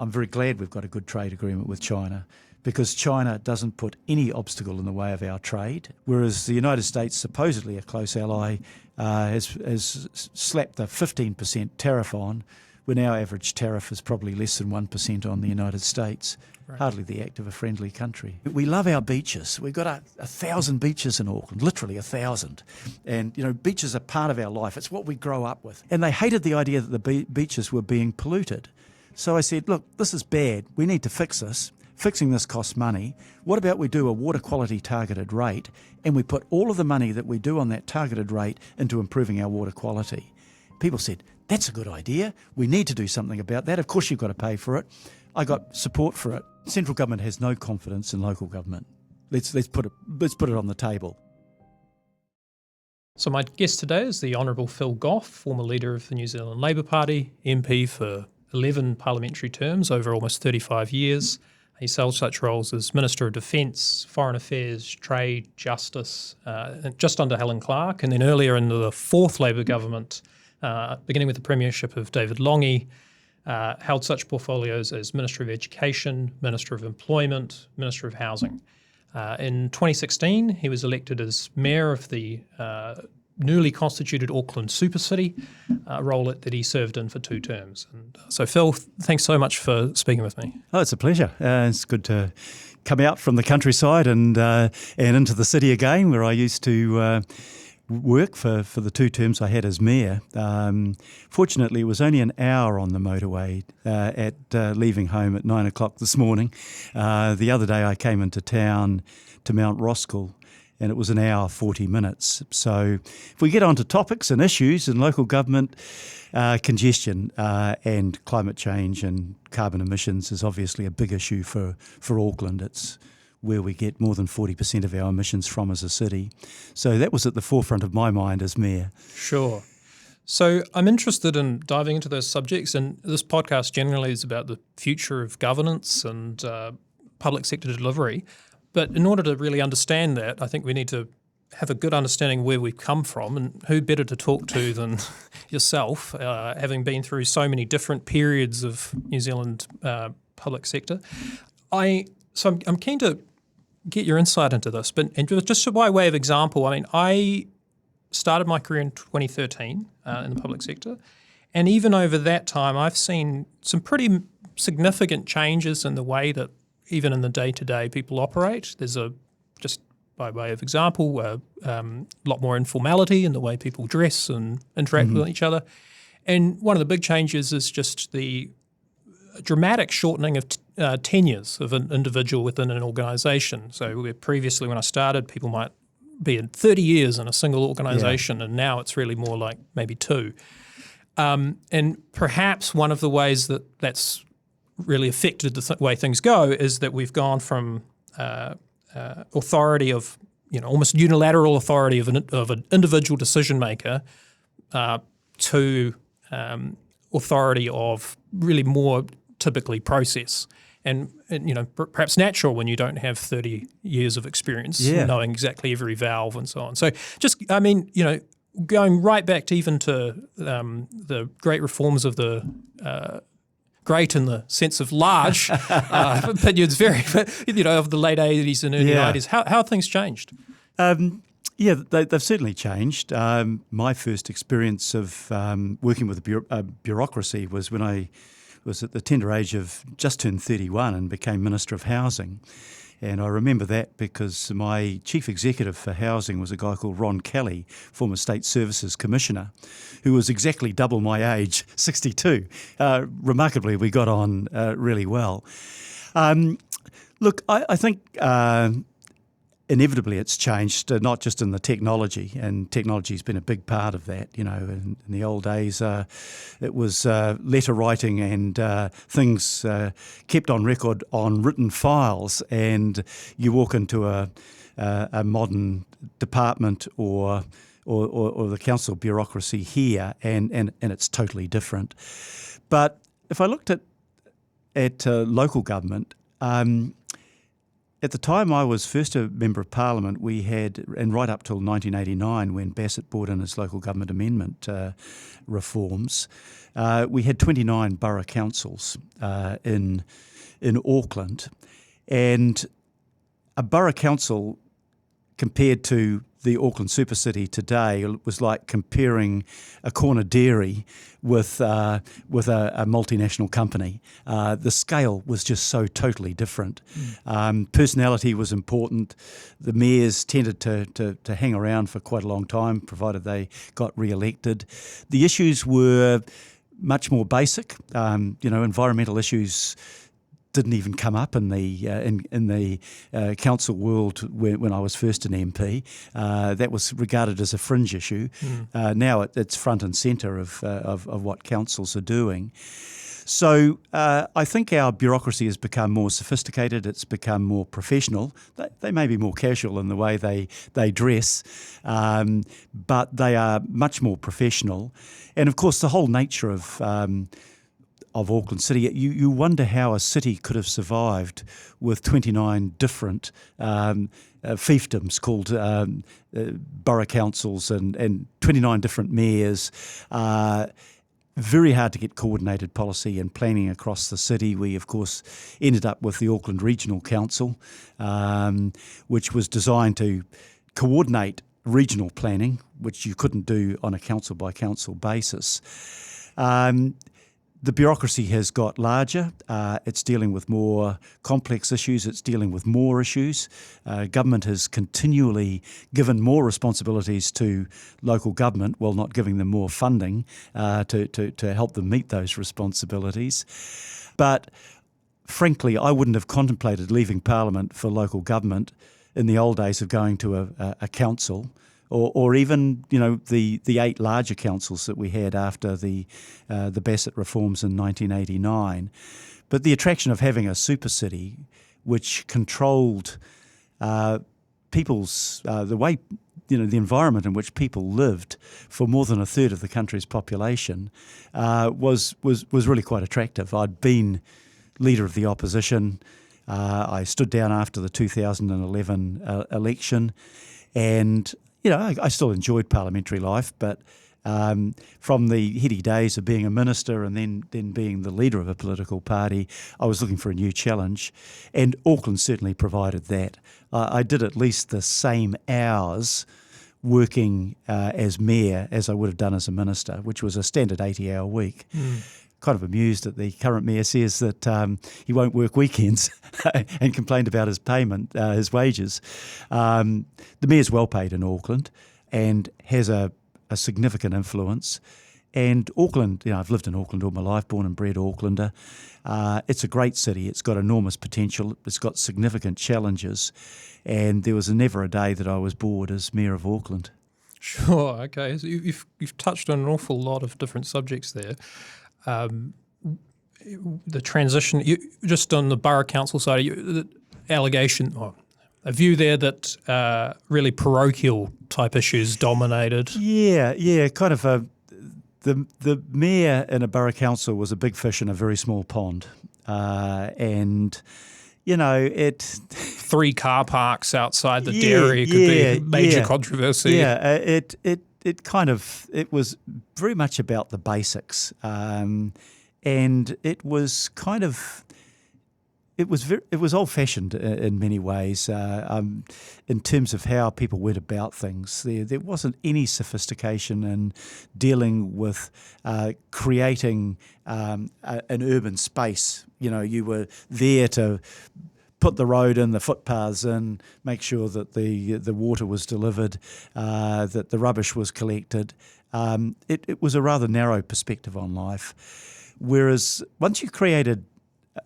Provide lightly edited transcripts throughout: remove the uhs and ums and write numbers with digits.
I'm very glad we've got a good trade agreement with China, because China doesn't put any obstacle in the way of our trade, whereas the United States, supposedly a close ally, has slapped a 15% tariff on, when our average tariff is probably less than 1% on the United States. Right. Hardly the act of a friendly country. We love our beaches. We've got 1,000 beaches in Auckland, literally 1,000. And, beaches are part of our life. It's what we grow up with. And they hated the idea that the beaches were being polluted. So I said, look, this is bad. We need to fix this. Fixing this costs money. What about we do a water quality targeted rate, and we put all of the money that we do on that targeted rate into improving our water quality? People said, that's a good idea. We need to do something about that. Of course you've got to pay for it. I got support for it. Central government has no confidence in local government. Let's put it on the table. So my guest today is the Honourable Phil Goff, former leader of the New Zealand Labour Party, MP for 11 parliamentary terms over almost 35 years. He's held such roles as Minister of Defence, Foreign Affairs, Trade, Justice, just under Helen Clark, and then earlier in the fourth Labour government, beginning with the premiership of David Lange, held such portfolios as Minister of Education, Minister of Employment, Minister of Housing. In 2016, he was elected as Mayor of the newly constituted Auckland Supercity, a role that he served in for 2 terms. And so, Phil, thanks so much for speaking with me. Oh, it's a pleasure. It's good to come out from the countryside and into the city again, where I used to work for the 2 terms I had as mayor. Fortunately, it was only an hour on the motorway at leaving home at 9 o'clock this morning. The other day I came into town to Mount Roskill, and it was an hour, 40 minutes. So if we get onto topics and issues in local government, congestion and climate change and carbon emissions is obviously a big issue for Auckland. It's where we get more than 40% of our emissions from as a city. So that was at the forefront of my mind as mayor. Sure. So I'm interested in diving into those subjects, and this podcast generally is about the future of governance and public sector delivery. But in order to really understand that, I think we need to have a good understanding where we've come from, and who better to talk to than yourself, having been through so many different periods of New Zealand public sector. So I'm keen to get your insight into this, and just by way of example, I started my career in 2013 in the public sector, and even over that time I've seen some pretty significant changes in the way that even in the day-to-day people operate. There's just by way of example, a lot more informality in the way people dress and interact with each other. And one of the big changes is just the dramatic shortening of tenures of an individual within an organisation. So where previously when I started, people might be in 30 years in a single organisation, and now it's really more like maybe 2. And perhaps one of the ways that that's really affected the way things go is that we've gone from authority of, almost unilateral authority of an individual decision maker to authority of really more typically process. And perhaps natural when you don't have 30 years of experience knowing exactly every valve and so on. So just, going right back to even to the great reforms of the great in the sense of large opinions, of the late 80s and early 90s. How have things changed? They've certainly changed. My first experience of working with a bureaucracy was when I was at the tender age of just turned 31 and became Minister of Housing. And I remember that because my chief executive for housing was a guy called Ron Kelly, former State Services Commissioner, who was exactly double my age, 62. Remarkably, we got on really well. Look, I think inevitably it's changed, not just in the technology, and technology's been a big part of that. In the old days, it was letter writing and things kept on record on written files, and you walk into a modern department or the council bureaucracy here, and it's totally different. But if I looked at local government, at the time I was first a Member of Parliament, we had, and right up till 1989 when Bassett brought in his local government amendment reforms, we had 29 borough councils in Auckland. And a borough council compared to the Auckland Supercity today was like comparing a corner dairy with a multinational company. The scale was just so totally different. Personality was important. The mayors tended to hang around for quite a long time, provided they got re-elected. The issues were much more basic. Environmental issues didn't even come up in the council world when I was first an MP. That was regarded as a fringe issue. Now it's front and centre of what councils are doing. So I think our bureaucracy has become more sophisticated. It's become more professional. They may be more casual in the way they dress, but they are much more professional. And of course, the whole nature of Auckland City, you wonder how a city could have survived with 29 different fiefdoms called borough councils and 29 different mayors. Very hard to get coordinated policy and planning across the city. We, of course, ended up with the Auckland Regional Council, which was designed to coordinate regional planning, which you couldn't do on a council-by-council basis. The bureaucracy has got larger. It's dealing with more complex issues. It's dealing with more issues. Government has continually given more responsibilities to local government while not giving them more funding to help them meet those responsibilities. But frankly, I wouldn't have contemplated leaving Parliament for local government in the old days of going to a council. Or even, the 8 larger councils that we had after the Bassett reforms in 1989. But the attraction of having a super city, which controlled people's the way, the environment in which people lived for more than a third of the country's population, was really quite attractive. I'd been leader of the opposition. I stood down after the 2011 election, and I still enjoyed parliamentary life, but from the heady days of being a minister and then being the leader of a political party, I was looking for a new challenge, and Auckland certainly provided that. I did at least the same hours working as mayor as I would have done as a minister, which was a standard 80-hour week. Kind of amused that the current mayor says that he won't work weekends and complained about his payment, his wages. The mayor's well paid in Auckland and has a significant influence. And Auckland, I've lived in Auckland all my life, born and bred Aucklander. It's a great city. It's got enormous potential. It's got significant challenges. And there was never a day that I was bored as Mayor of Auckland. Sure, okay. So you've touched on an awful lot of different subjects there. The transition, just on the borough council side, the allegation, a view there that really parochial type issues dominated. Yeah, kind of the mayor in a borough council was a big fish in a very small pond, and it 3 car parks outside the dairy could be a major controversy. Yeah, it was very much about the basics, and it was it was old-fashioned in many ways in terms of how people went about things. There wasn't any sophistication in dealing with creating an urban space. You were there to put the road in, the footpaths in, make sure that the water was delivered, that the rubbish was collected. It was a rather narrow perspective on life. Whereas once you created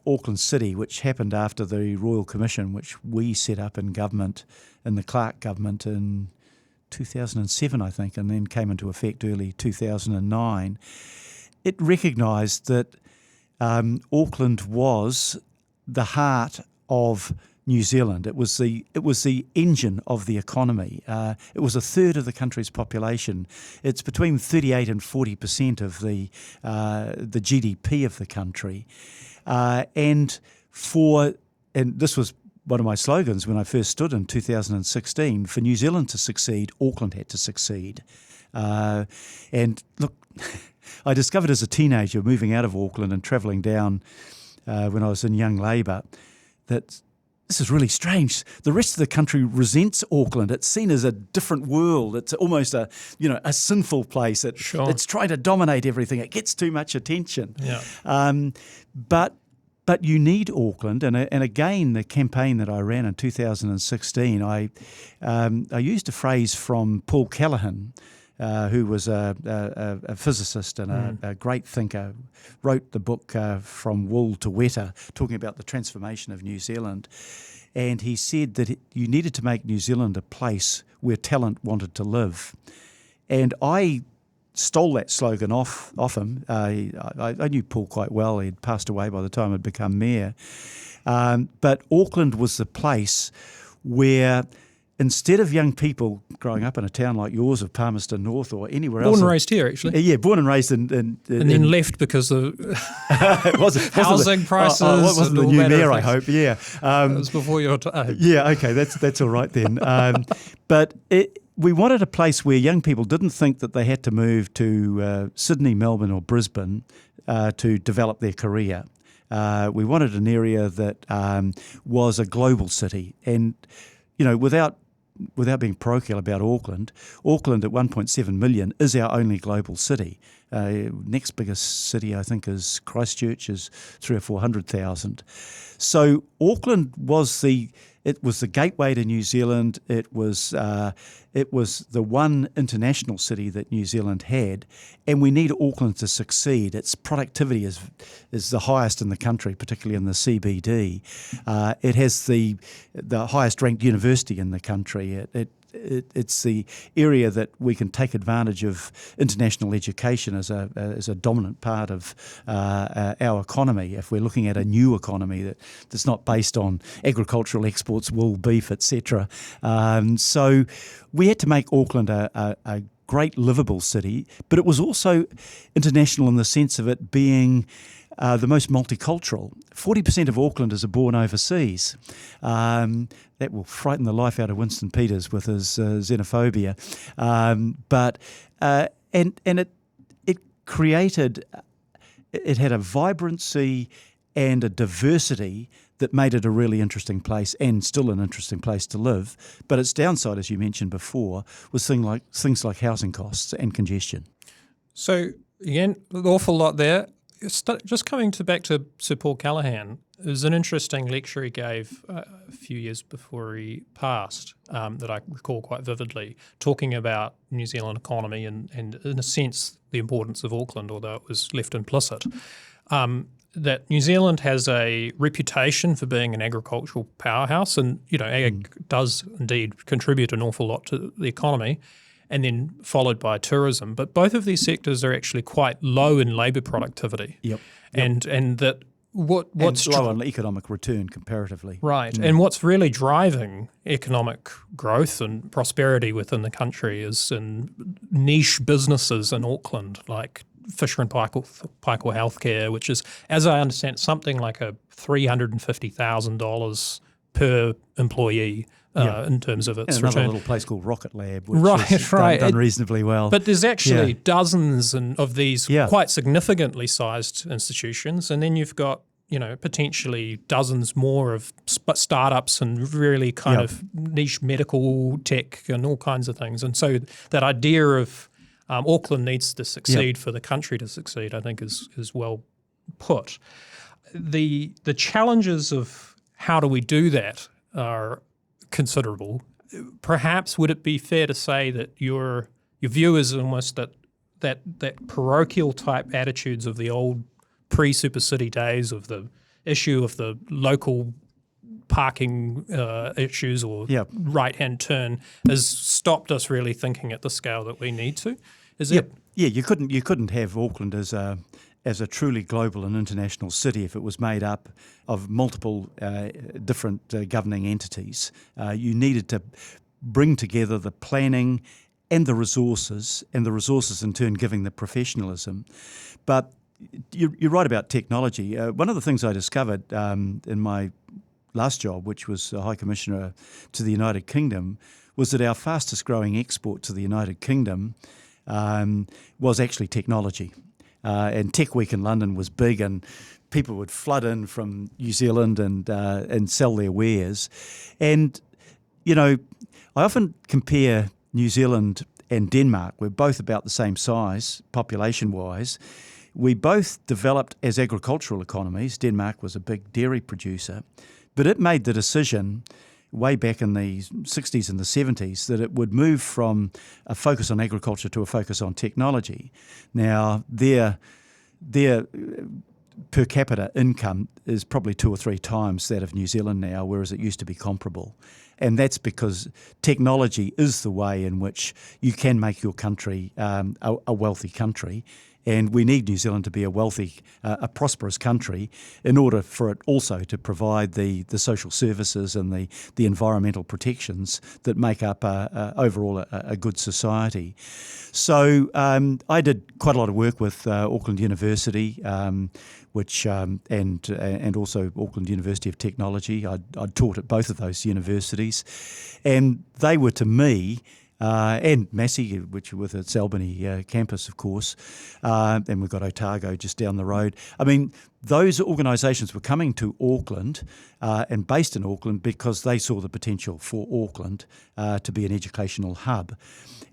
Auckland City, which happened after the Royal Commission, which we set up in government, in the Clark government in 2007, I think, and then came into effect early 2009, it recognised that Auckland was the heart of New Zealand. It was the engine of the economy. It was a third of the country's population. It's between 38% and 40% of the GDP of the country. And this was one of my slogans when I first stood in 2016, for New Zealand to succeed, Auckland had to succeed. And look, I discovered as a teenager moving out of Auckland and travelling down when I was in Young Labour that this is really strange. The rest of the country resents Auckland. It's seen as a different world. It's almost a sinful place. It's trying to dominate everything. It gets too much attention. Yeah. But you need Auckland, and again, the campaign that I ran in 2016, I used a phrase from Paul Callaghan, who was a physicist and a great thinker, wrote the book From Wool to Weta, talking about the transformation of New Zealand. And he said that you needed to make New Zealand a place where talent wanted to live. And I stole that slogan off him. I knew Paul quite well. He'd passed away by the time I'd become mayor. But Auckland was the place where, instead of young people growing up in a town like yours of Palmerston North or anywhere else. Born and raised here, actually. Yeah, born and raised in and then left because of housing prices. Wasn't the new mayor, I hope, yeah. It was before your time. Yeah, okay, that's all right then. But we wanted a place where young people didn't think that they had to move to Sydney, Melbourne or Brisbane to develop their career. We wanted an area that was a global city. And, without being parochial about Auckland at 1.7 million is our only global city. Next biggest city, I think, is Christchurch, is 300,000 or 400,000. So Auckland was the gateway to New Zealand. It was the one international city that New Zealand had, and we need Auckland to succeed. Its productivity is the highest in the country, particularly in the CBD. It has the highest ranked university in the country. It's the area that we can take advantage of international education as a dominant part of our economy. If we're looking at a new economy that's not based on agricultural exports, wool, beef, etc. So we had to make Auckland a great livable city, but it was also international in the sense of it being the most multicultural. 40% of Aucklanders are born overseas. That will frighten the life out of Winston Peters with his xenophobia. But it created, it had a vibrancy and a diversity that made it a really interesting place and still an interesting place to live. But its downside, as you mentioned before, was things like housing costs and congestion. So again, an awful lot there. Just coming back to Sir Paul Callaghan, it was an interesting lecture he gave a few years before he passed that I recall quite vividly, talking about New Zealand economy and in a sense the importance of Auckland, although it was left implicit. That New Zealand has a reputation for being an agricultural powerhouse, and ag does indeed contribute an awful lot to the economy, and then followed by tourism. But both of these sectors are actually quite low in labour productivity. Yep. And that what's low on economic return comparatively. Right. And what's really driving economic growth and prosperity within the country is in niche businesses in Auckland, like Fisher and Paykel Healthcare, which is, as I understand, something like a $350,000 per employee in terms of its and another return. Little place called Rocket Lab, which has done reasonably well. But there's actually dozens of these quite significantly sized institutions, and then you've got potentially dozens more of startups and really kind of niche medical tech and all kinds of things. And so that idea of Auckland needs to succeed for the country to succeed, I think, is well put. The challenges of how do we do that are considerable. Perhaps would it be fair to say that your view is almost that parochial type attitudes of the old pre-Supercity days, of the issue of the local parking issues or right-hand turn, has stopped us really thinking at the scale that we need to? Is it? Yeah, you couldn't have Auckland as a truly global and international city if it was made up of multiple different governing entities. You needed to bring together the planning and the resources in turn giving the professionalism. But you're right about technology. One of the things I discovered in my last job, which was High Commissioner to the United Kingdom, was that our fastest growing export to the United Kingdom was actually technology. And Tech Week in London was big, and people would flood in from New Zealand and sell their wares. And, you know, I often compare New Zealand and Denmark. We're both about the same size, population-wise. We both developed as agricultural economies. Denmark was a big dairy producer, but it made the decision way back in the 60s and the 70s that it would move from a focus on agriculture to a focus on technology. Now, their per capita income is probably 2 or 3 times that of New Zealand now, whereas it used to be comparable. And that's because technology is the way in which you can make your country a wealthy country. And we need New Zealand to be a wealthy, a prosperous country in order for it also to provide the social services and the environmental protections that make up overall a good society. So I did quite a lot of work with Auckland University, which and also Auckland University of Technology. I'd taught at both of those universities, and they were to me. And Massey, which with its Albany campus, of course, and we've got Otago just down the road. I mean, those organisations were coming to Auckland and based in Auckland because they saw the potential for Auckland to be an educational hub.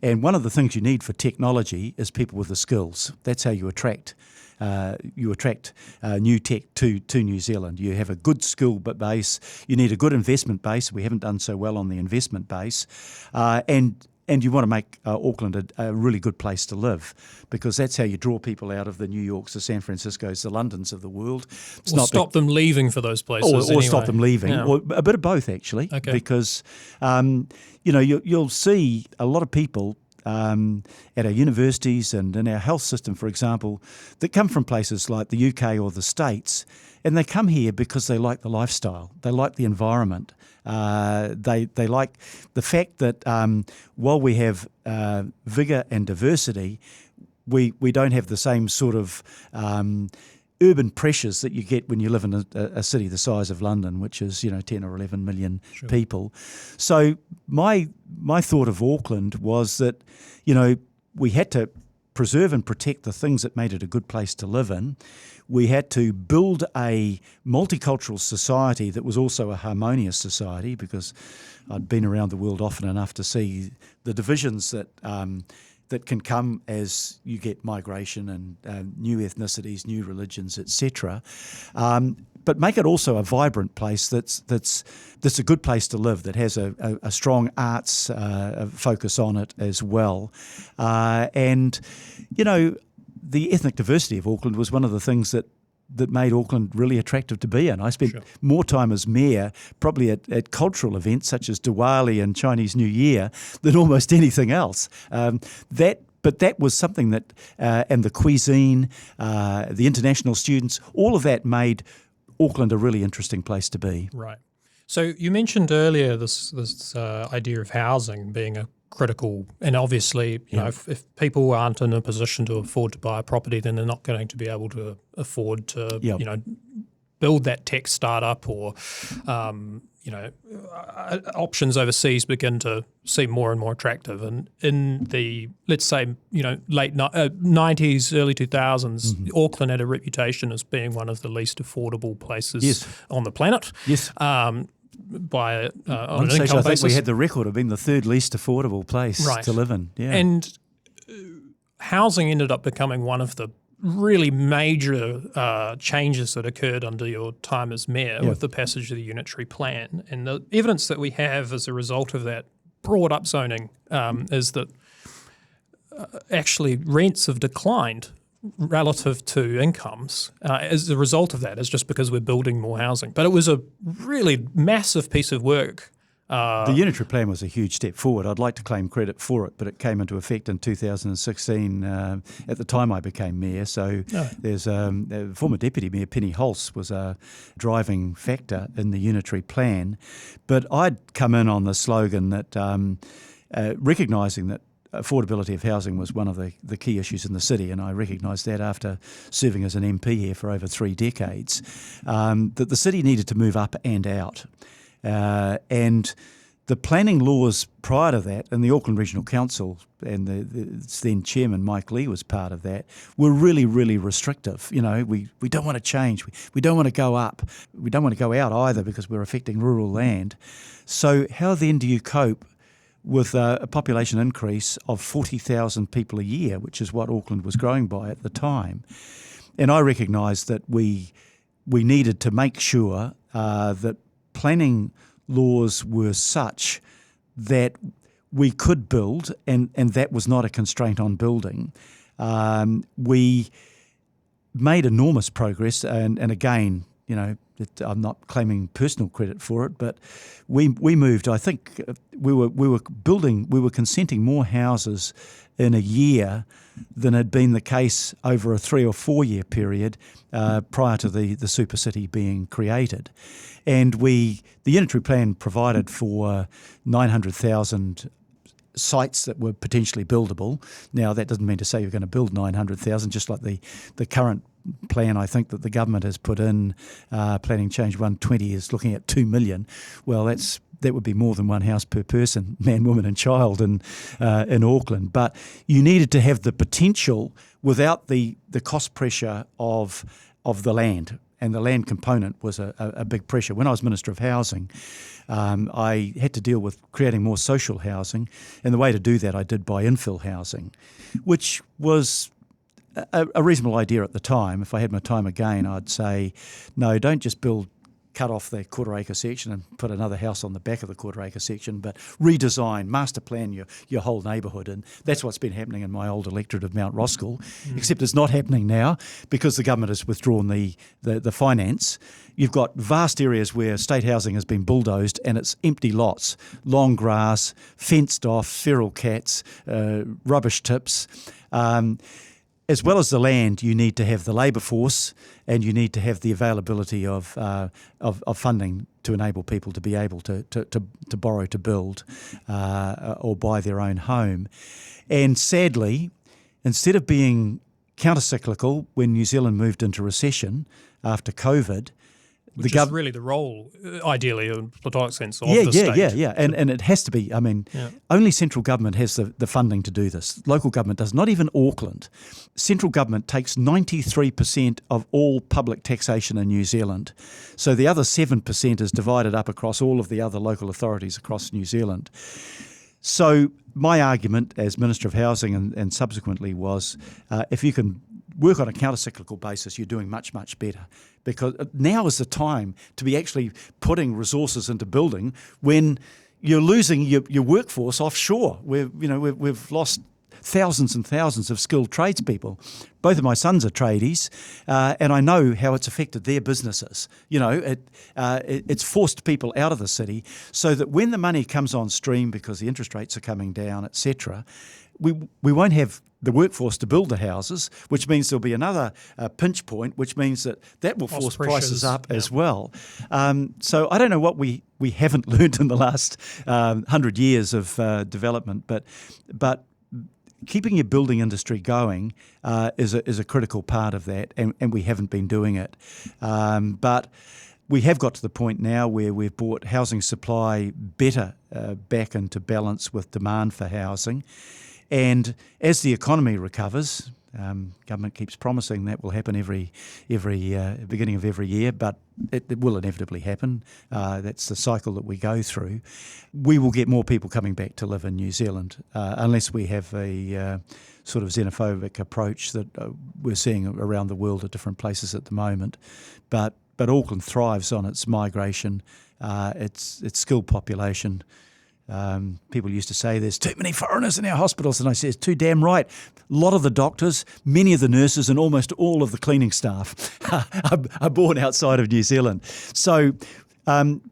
And one of the things you need for technology is people with the skills. That's how you attract. New tech to New Zealand. You have a good skill base. You need a good investment base. We haven't done so well on the investment base, and you want to make Auckland a really good place to live, because that's how you draw people out of the New Yorks, the San Franciscos, the Londons of the world. It's or stop them leaving for those places. Or anyway. Stop them leaving, yeah. or a bit of both actually. Okay. Because you'll see a lot of people at our universities and in our health system, for example, that come from places like the UK or the States, and they come here because they like the lifestyle, they like the environment, they like the fact that while we have vigour and diversity, we don't have the same sort of urban pressures that you get when you live in a city the size of London, which is 10 or 11 million Sure. people. So my thought of Auckland was that we had to preserve and protect the things that made it a good place to live in. We had to build a multicultural society that was also a harmonious society, because I'd been around the world often enough to see the divisions that can come as you get migration and new ethnicities, new religions, etc. But make it also a vibrant place that's a good place to live, that has a strong arts focus on it as well. The ethnic diversity of Auckland was one of the things that made Auckland really attractive to be in. I spent Sure. more time as mayor probably at cultural events such as Diwali and Chinese New Year than almost anything else. But that was something that, and the cuisine, the international students, all of that made Auckland a really interesting place to be. Right. So you mentioned earlier this idea of housing being a critical, and obviously, you know, if people aren't in a position to afford to buy a property, then they're not going to be able to afford to, build that tech startup, or, options overseas begin to seem more and more attractive. And in the, let's say, late 90s, early 2000s, Auckland had a reputation as being one of the least affordable places on the planet. Yes. By on an I income think basis. we had the record of being the third least affordable place to live in. Yeah. And housing ended up becoming one of the really major changes that occurred under your time as mayor with the passage of the Unitary Plan. And the evidence that we have as a result of that broad upzoning is that actually rents have declined relative to incomes as a result of that. It's just because we're building more housing. But it was a really massive piece of work. The Unitary Plan was a huge step forward. I'd like to claim credit for it, but it came into effect in 2016 at the time I became mayor. So there's former Deputy Mayor Penny Hulse was a driving factor in the Unitary Plan. But I'd come in on the slogan that recognising that affordability of housing was one of the key issues in the city, and I recognised that after serving as an MP here for over 3 decades, that the city needed to move up and out. And the planning laws prior to that, and the Auckland Regional Council, and the then chairman Mike Lee was part of that, were really, really restrictive. You know, we don't want to change. We don't want to go up. We don't want to go out either because we're affecting rural land. So how then do you cope with a population increase of 40,000 people a year, which is what Auckland was growing by at the time? And I recognised that we needed to make sure that planning laws were such that we could build, and that was not a constraint on building. We made enormous progress, and again, you know, I'm not claiming personal credit for it, but we moved. I think we were consenting more houses in a year than had been the case over a 3 or 4 year period prior to the Supercity being created. And the unitary plan provided for 900,000 sites that were potentially buildable. Now, that doesn't mean to say you're going to build 900,000, just like the current plan I think that the government has put in, Planning Change 120 is looking at 2 million. Well, that would be more than one house per person, man, woman and child in Auckland. But you needed to have the potential without the cost pressure of the land. And the land component was a big pressure. When I was Minister of Housing, I had to deal with creating more social housing. And the way to do that I did by infill housing, which was a reasonable idea at the time. If I had my time again, I'd say, no, don't just cut off the quarter-acre section and put another house on the back of the quarter-acre section, but redesign, master plan your whole neighbourhood. And that's what's been happening in my old electorate of Mount Roskill, except it's not happening now because the government has withdrawn the finance. You've got vast areas where state housing has been bulldozed and it's empty lots, long grass, fenced off, feral cats, rubbish tips. As well as the land, you need to have the labour force, and you need to have the availability of funding to enable people to be able to borrow to build or buy their own home. And sadly, instead of being counter-cyclical when New Zealand moved into recession after COVID, which is really the role, ideally, in a platonic sense, of the state. Yeah. And it has to be. I mean, only central government has the funding to do this. Local government does, not even Auckland. Central government takes 93% of all public taxation in New Zealand. So the other 7% is divided up across all of the other local authorities across New Zealand. So my argument as Minister of Housing and subsequently was if you can work on a counter-cyclical basis, you're doing much, much better. Because now is the time to be actually putting resources into building when you're losing your workforce offshore. We've lost thousands and thousands of skilled tradespeople. Both of my sons are tradies, and I know how it's affected their businesses. You know, it's forced people out of the city so that when the money comes on stream because the interest rates are coming down, etc., we won't have the workforce to build the houses, which means there'll be another pinch point, which means that will force prices up as well. So I don't know what we haven't learned in the last 100 years of development, but keeping your building industry going is a critical part of that, and we haven't been doing it. But we have got to the point now where we've brought housing supply better back into balance with demand for housing. And as the economy recovers, government keeps promising that will happen every beginning of every year, but it will inevitably happen. That's the cycle that we go through. We will get more people coming back to live in New Zealand unless we have a sort of xenophobic approach that we're seeing around the world at different places at the moment. But Auckland thrives on its migration, its skilled population. People used to say there's too many foreigners in our hospitals, and I say it's too damn right. A lot of the doctors, many of the nurses, and almost all of the cleaning staff are born outside of New Zealand. So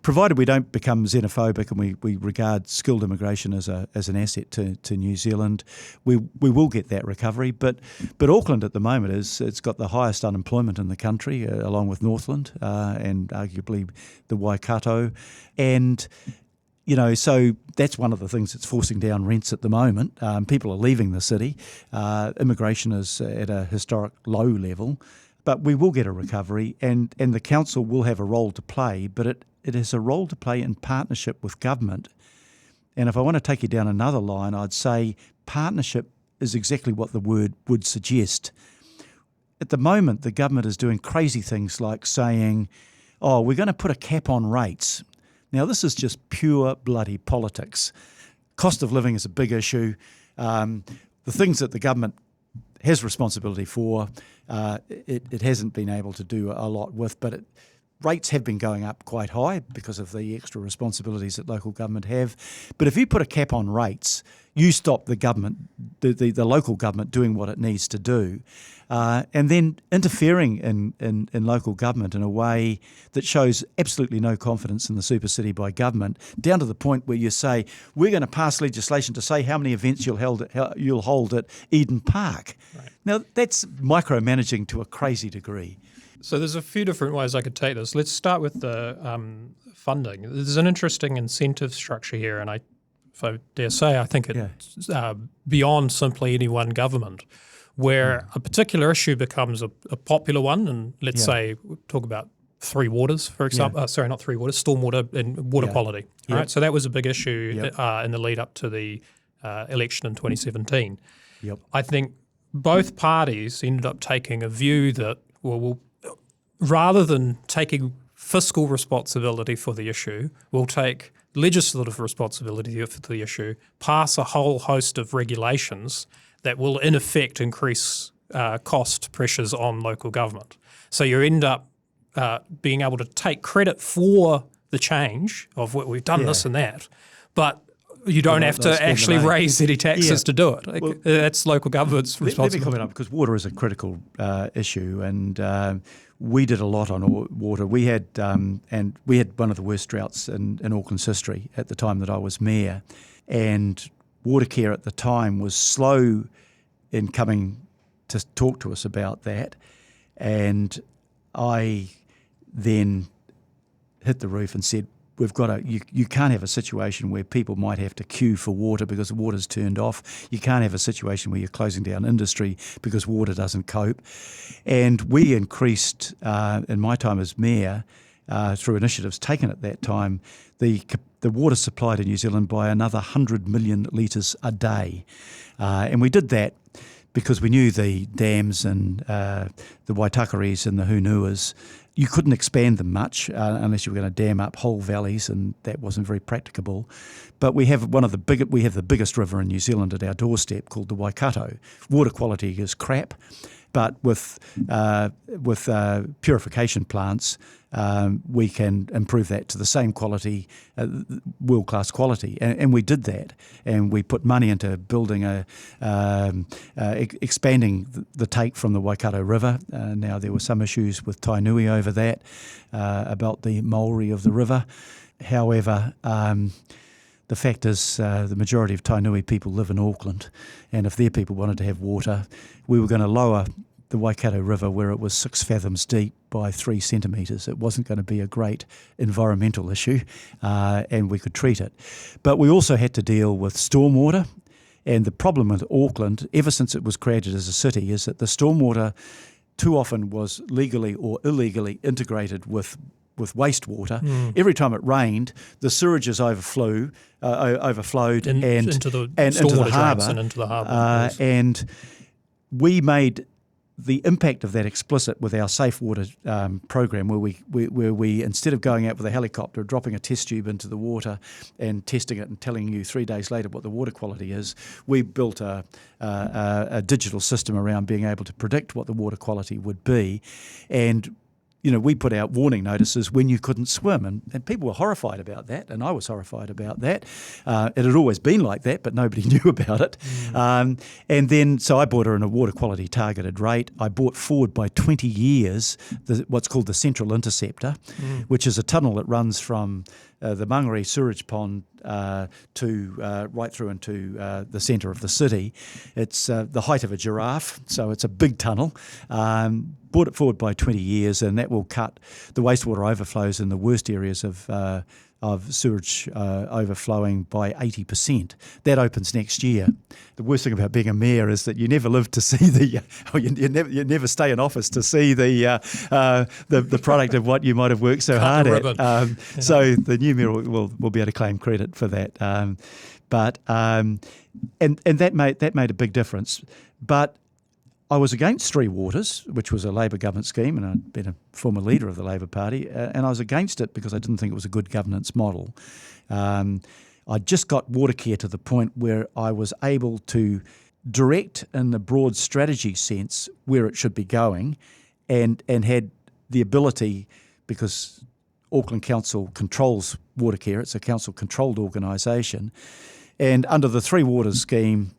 provided we don't become xenophobic and we regard skilled immigration as an asset to New Zealand, we will get that recovery. But Auckland at the moment it's got the highest unemployment in the country, along with Northland and arguably the Waikato. And So that's one of the things that's forcing down rents at the moment. People are leaving the city. Immigration is at a historic low level. But we will get a recovery, and the council will have a role to play, but it has a role to play in partnership with government. And if I want to take you down another line, I'd say partnership is exactly what the word would suggest. At the moment, the government is doing crazy things like saying, we're going to put a cap on rates. Now, this is just pure bloody politics. Cost of living is a big issue. The things that the government has responsibility for, it hasn't been able to do a lot with, but rates have been going up quite high because of the extra responsibilities that local government have. But if you put a cap on rates, you stop the government, the local government doing what it needs to do, and then interfering in local government in a way that shows absolutely no confidence in the supercity by government, down to the point where you say, we're going to pass legislation to say how many events you'll hold at Eden Park. Right. Now, that's micromanaging to a crazy degree. So there's a few different ways I could take this. Let's start with the funding. There's an interesting incentive structure here, and if I dare say, I think it's beyond simply any one government, where a particular issue becomes a popular one, and let's say we'll talk about Three Waters, for example. Sorry, not Three Waters, stormwater and water quality. Right, so that was a big issue in the lead up to the election in 2017. I think both parties ended up taking a view that, rather than taking fiscal responsibility for the issue, we'll take legislative responsibility for the issue, pass a whole host of regulations that will in effect increase cost pressures on local government. So you end up being able to take credit for the change of what we've done this and that, but you don't have to actually raise any taxes to do it. That's local government's responsibility. Let me comment on, because water is a critical issue, and we did a lot on water. We had one of the worst droughts in Auckland's history at the time that I was mayor, and Watercare at the time was slow in coming to talk to us about that, and I then hit the roof and said, we've got to. You can't have a situation where people might have to queue for water because the water's turned off. You can't have a situation where you're closing down industry because water doesn't cope. And we increased, in my time as mayor, through initiatives taken at that time, the water supply to New Zealand by another 100 million litres a day. And we did that because we knew the dams and the Waitakaris and the Hunuas, you couldn't expand them much unless you were going to dam up whole valleys, and that wasn't very practicable. But we have the biggest river in New Zealand at our doorstep, called the Waikato. Water quality is crap, but with purification plants, we can improve that to the same quality, world-class quality, and we did that. And we put money into building expanding the take from the Waikato River. Now, there were some issues with Tainui over that, about the maori of the river. However, the fact is, the majority of Tainui people live in Auckland, and if their people wanted to have water, we were going to lower the Waikato River, where it was 6 fathoms deep, by 3 centimetres. It wasn't going to be a great environmental issue, and we could treat it. But we also had to deal with stormwater, and the problem with Auckland, ever since it was created as a city, is that the stormwater too often was legally or illegally integrated with wastewater. Every time it rained, the sewages overflowed into the harbour. And we made the impact of that explicit with our Safe Water program, where we instead of going out with a helicopter, dropping a test tube into the water and testing it and telling you 3 days later what the water quality is, we built a digital system around being able to predict what the water quality would be. And we put out warning notices when you couldn't swim, and people were horrified about that, and I was horrified about that. It had always been like that, but nobody knew about it. And then, so I bought her in a water quality targeted rate. I brought forward by 20 years what's called the Central Interceptor, which is a tunnel that runs from the Mangere Sewerage Pond to right through into the centre of the city. It's the height of a giraffe, so it's a big tunnel. Brought it forward by 20 years, and that will cut the wastewater overflows in the worst areas of of sewage overflowing by 80%. That opens next year. The worst thing about being a mayor is that you never live to see you never stay in office to see the product of what you might have worked so hard at. So the new mayor will be able to claim credit for that. And that made a big difference. But I was against Three Waters, which was a Labor government scheme, and I'd been a former leader of the Labor Party, and I was against it because I didn't think it was a good governance model. I just got Watercare to the point where I was able to direct in the broad strategy sense where it should be going, and had the ability, because Auckland Council controls Watercare, it's a council-controlled organisation, and under the Three Waters scheme,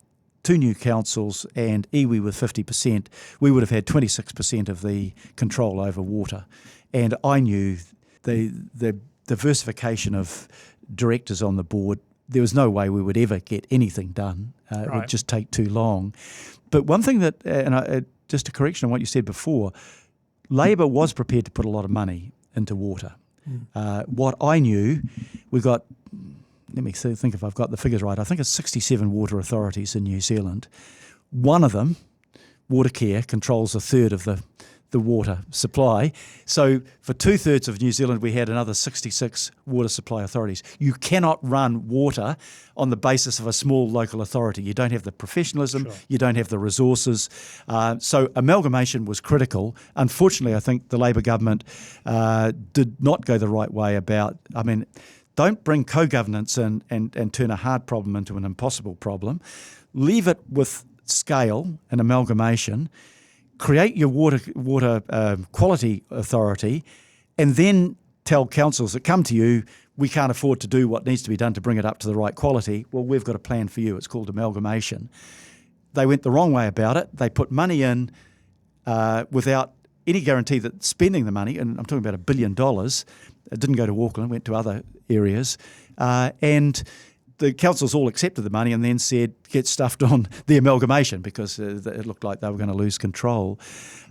2 new councils and iwi with 50%, we would have had 26% of the control over water. And I knew the diversification of directors on the board, there was no way we would ever get anything done. It would just take too long. But one thing that, just a correction on what you said before, Labor was prepared to put a lot of money into water. What I knew, we got, let me think if I've got the figures right, I think it's 67 water authorities in New Zealand. One of them, Watercare, controls a third of the water supply. So for 2/3 of New Zealand, we had another 66 water supply authorities. You cannot run water on the basis of a small local authority. You don't have the professionalism, you don't have the resources. So amalgamation was critical. Unfortunately, I think the Labor government did not go the right way about, don't bring co-governance in and turn a hard problem into an impossible problem. Leave it with scale and amalgamation. Create your water quality authority, and then tell councils that come to you, we can't afford to do what needs to be done to bring it up to the right quality. Well, we've got a plan for you. It's called amalgamation. They went the wrong way about it. They put money in without any guarantee that spending the money, and I'm talking about $1 billion, it didn't go to Auckland, went to other areas, and the councils all accepted the money and then said, get stuffed on the amalgamation because it looked like they were going to lose control.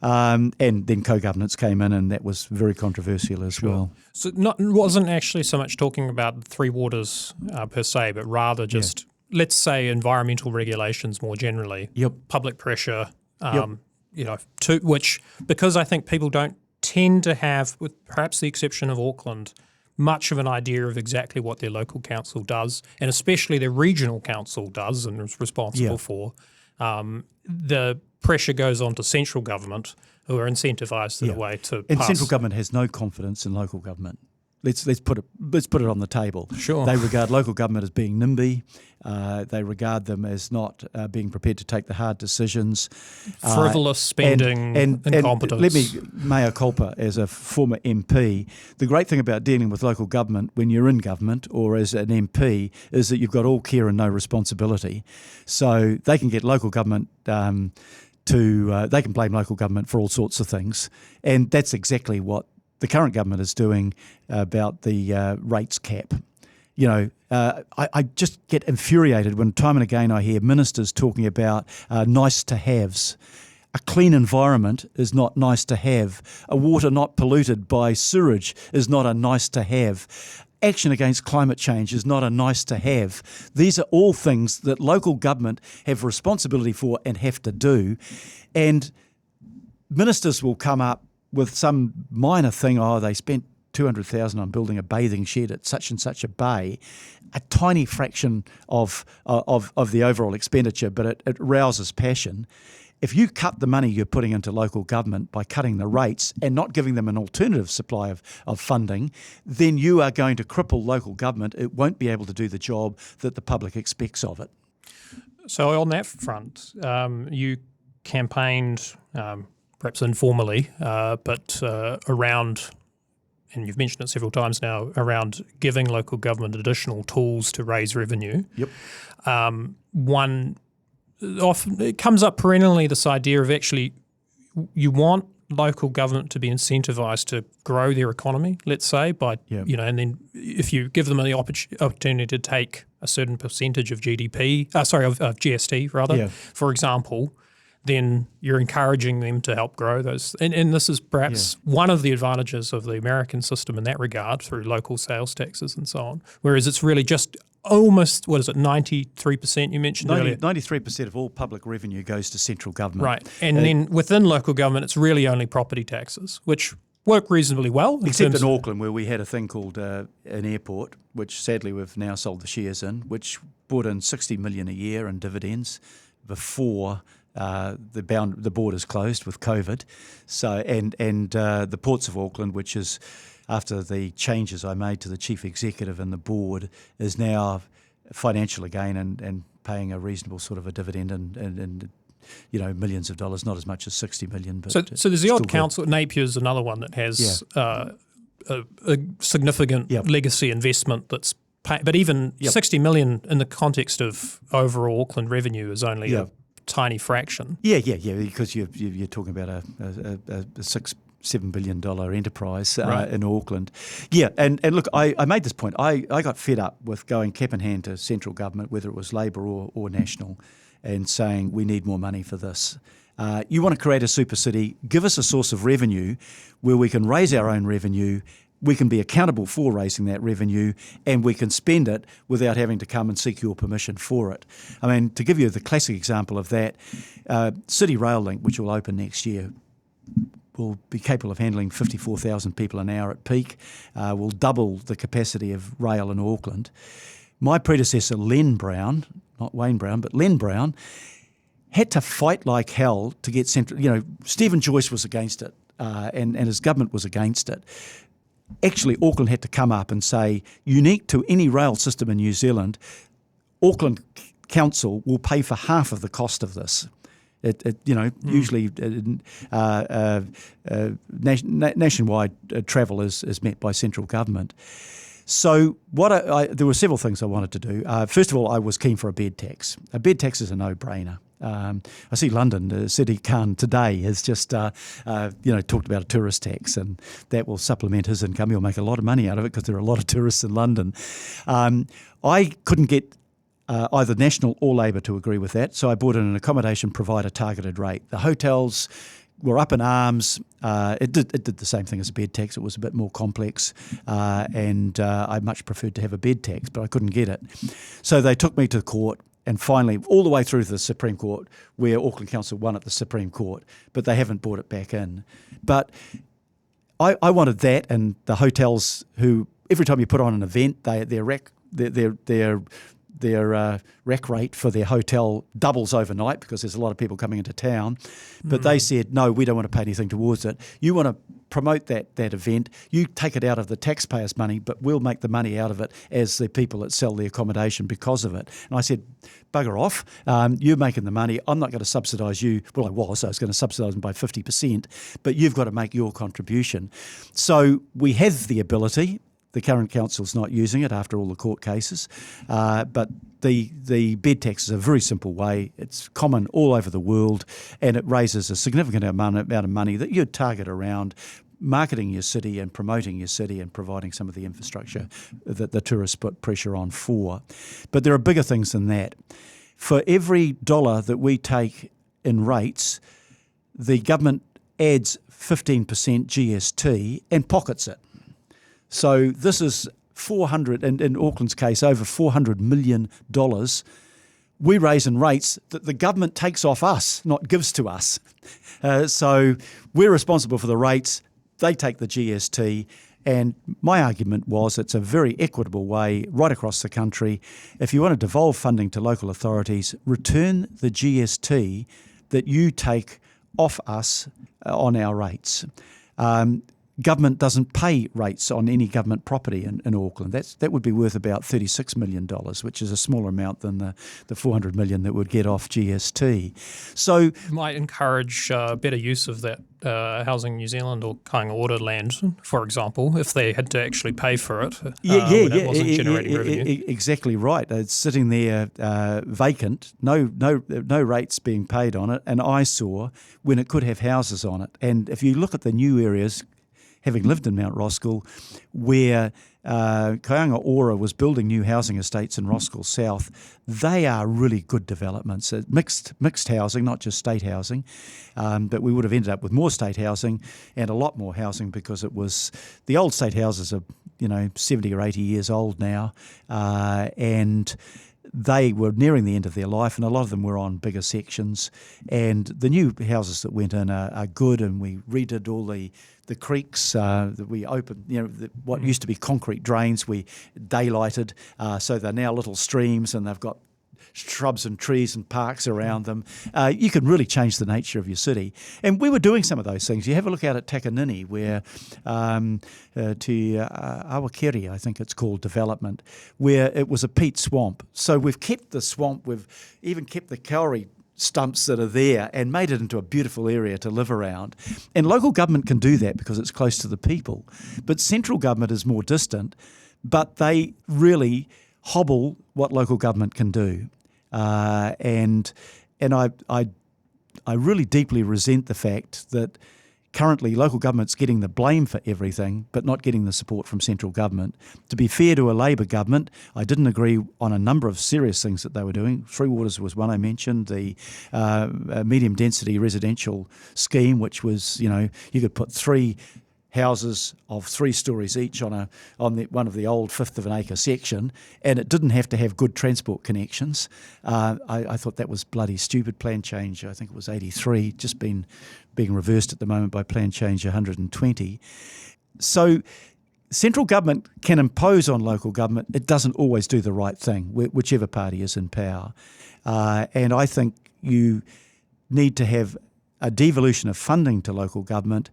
And then co-governance came in, and that was very controversial as well. So wasn't actually so much talking about Three Waters per se, but rather just, let's say, environmental regulations more generally, public pressure, to which, because I think people don't tend to have, with perhaps the exception of Auckland, much of an idea of exactly what their local council does, and especially their regional council does and is responsible for. The pressure goes on to central government, who are incentivised in a way to and pass. Central government has no confidence in local government. Let's put it on the table. Sure. They regard local government as being NIMBY. They regard them as not being prepared to take the hard decisions. Frivolous spending, incompetence. Let me mea culpa as a former MP. The great thing about dealing with local government when you're in government or as an MP is that you've got all care and no responsibility. So they can get local government they can blame local government for all sorts of things. And that's exactly what the current government is doing about the rates cap. I just get infuriated when time and again I hear ministers talking about nice to haves. A clean environment is not nice to have. A water not polluted by sewage is not a nice to have. Action against climate change is not a nice to have. These are all things that local government have responsibility for and have to do. And ministers will come up with some minor thing, they spent $200,000 on building a bathing shed at such and such a bay, a tiny fraction of the overall expenditure, but it rouses passion. If you cut the money you're putting into local government by cutting the rates and not giving them an alternative supply of funding, then you are going to cripple local government. It won't be able to do the job that the public expects of it. So on that front, you campaigned perhaps informally, but around, and you've mentioned it several times now, around giving local government additional tools to raise revenue. It comes up perennially, this idea of actually you want local government to be incentivised to grow their economy, let's say, by and then if you give them the opportunity to take a certain percentage of GST rather, for example, then you're encouraging them to help grow those. And this is perhaps one of the advantages of the American system in that regard, through local sales taxes and so on, whereas it's really just almost, 93% you mentioned earlier? 93% of all public revenue goes to central government. Right. And then within local government, it's really only property taxes, which work reasonably well. Except in Auckland, where we had a thing called an airport, which sadly we've now sold the shares in, which brought in $60 million a year in dividends before the borders closed with COVID. So and the Ports of Auckland, which is, after the changes I made to the chief executive and the board, is now financial again and paying a reasonable sort of a dividend and millions of dollars, not as much as 60 million. But so there's the odd council. Napier's another one that has a significant legacy investment that's but even 60 million in the context of overall Auckland revenue is only a tiny fraction. Yeah, because you're talking about a $6-7 billion enterprise in Auckland. Yeah, and look, I made this point. I got fed up with going cap in hand to central government, whether it was Labor or national, and saying we need more money for this. You want to create a super city, give us a source of revenue where we can raise our own revenue, we can be accountable for raising that revenue, and we can spend it without having to come and seek your permission for it. I mean, to give you the classic example of that, City Rail Link, which will open next year, will be capable of handling 54,000 people an hour at peak, will double the capacity of rail in Auckland. My predecessor, Len Brown, not Wayne Brown, but Len Brown, had to fight like hell to get central. Stephen Joyce was against it, and his government was against it. Actually, Auckland had to come up and say, unique to any rail system in New Zealand, Auckland Council will pay for half of the cost of this. Usually nationwide travel is met by central government. So there were several things I wanted to do. First of all, I was keen for a bed tax. A bed tax is a no-brainer. I see London, City Khan today has just talked about a tourist tax, and that will supplement his income. He'll make a lot of money out of it because there are a lot of tourists in London. I couldn't get either National or Labor to agree with that, so I brought in an accommodation provider targeted rate. The hotels were up in arms. It did the same thing as a bed tax. It was a bit more complex, and I much preferred to have a bed tax, but I couldn't get it. So they took me to court, and finally, all the way through to the Supreme Court, where Auckland Council won at the Supreme Court, but they haven't brought it back in. But I wanted that, and the hotels who, every time you put on an event, their rack rate for their hotel doubles overnight because there's a lot of people coming into town. But they said, no, we don't want to pay anything towards it. You want to promote that event, you take it out of the taxpayers' money, but we'll make the money out of it as the people that sell the accommodation because of it. And I said, bugger off, you're making the money, I'm not going to subsidise you. Well, I was going to subsidise them by 50%, but you've got to make your contribution. So we have the ability. The current council's not using it after all the court cases, but the bed tax is a very simple way. It's common all over the world, and it raises a significant amount of money that you'd target around marketing your city and promoting your city and providing some of the infrastructure that the tourists put pressure on for. But there are bigger things than that. For every dollar that we take in rates, the government adds 15% GST and pockets it. So this is 400, and in Auckland's case, over $400 million we raise in rates that the government takes off us, not gives to us. So we're responsible for the rates, they take the GST, and my argument was it's a very equitable way right across the country. If you want to devolve funding to local authorities, return the GST that you take off us on our rates. Government doesn't pay rates on any government property in Auckland. That would be worth about $36 million, which is a smaller amount than the $400 million that would get off GST. So might encourage better use of that Housing New Zealand or Kāinga Ora land, for example, if they had to actually pay for it. It wasn't generating revenue. Exactly right. It's sitting there vacant, no rates being paid on it, an eyesore when it could have houses on it. And if you look at the new areas, having lived in Mount Roskill, where Kaianga Ora was building new housing estates in Roskill South. They are really good developments, mixed housing, not just state housing, but we would have ended up with more state housing and a lot more housing because it was the old state houses are 70 or 80 years old now, and they were nearing the end of their life, and a lot of them were on bigger sections. And the new houses that went in are good, and we redid all the creeks that we opened, what used to be concrete drains, we daylighted, so they're now little streams, and they've got shrubs and trees and parks around them. You can really change the nature of your city. And we were doing some of those things. You have a look out at Takanini, where to Awakeri, I think it's called, development, where it was a peat swamp. So we've kept the swamp, we've even kept the kauri stumps that are there and made it into a beautiful area to live around. And local government can do that because it's close to the people. But central government is more distant, but they really hobble what local government can do. And I really deeply resent the fact that currently local government's getting the blame for everything but not getting the support from central government. To be fair to a Labor government, I didn't agree on a number of serious things that they were doing. Three Waters was one I mentioned, the medium density residential scheme, which was, you could put 3 houses of 3 stories each on one of the old 1/5 of an acre section, and it didn't have to have good transport connections. I thought that was bloody stupid. Plan change, I think it was 83, just being reversed at the moment by plan change 120. So central government can impose on local government. It doesn't always do the right thing, whichever party is in power. And I think you need to have a devolution of funding to local government,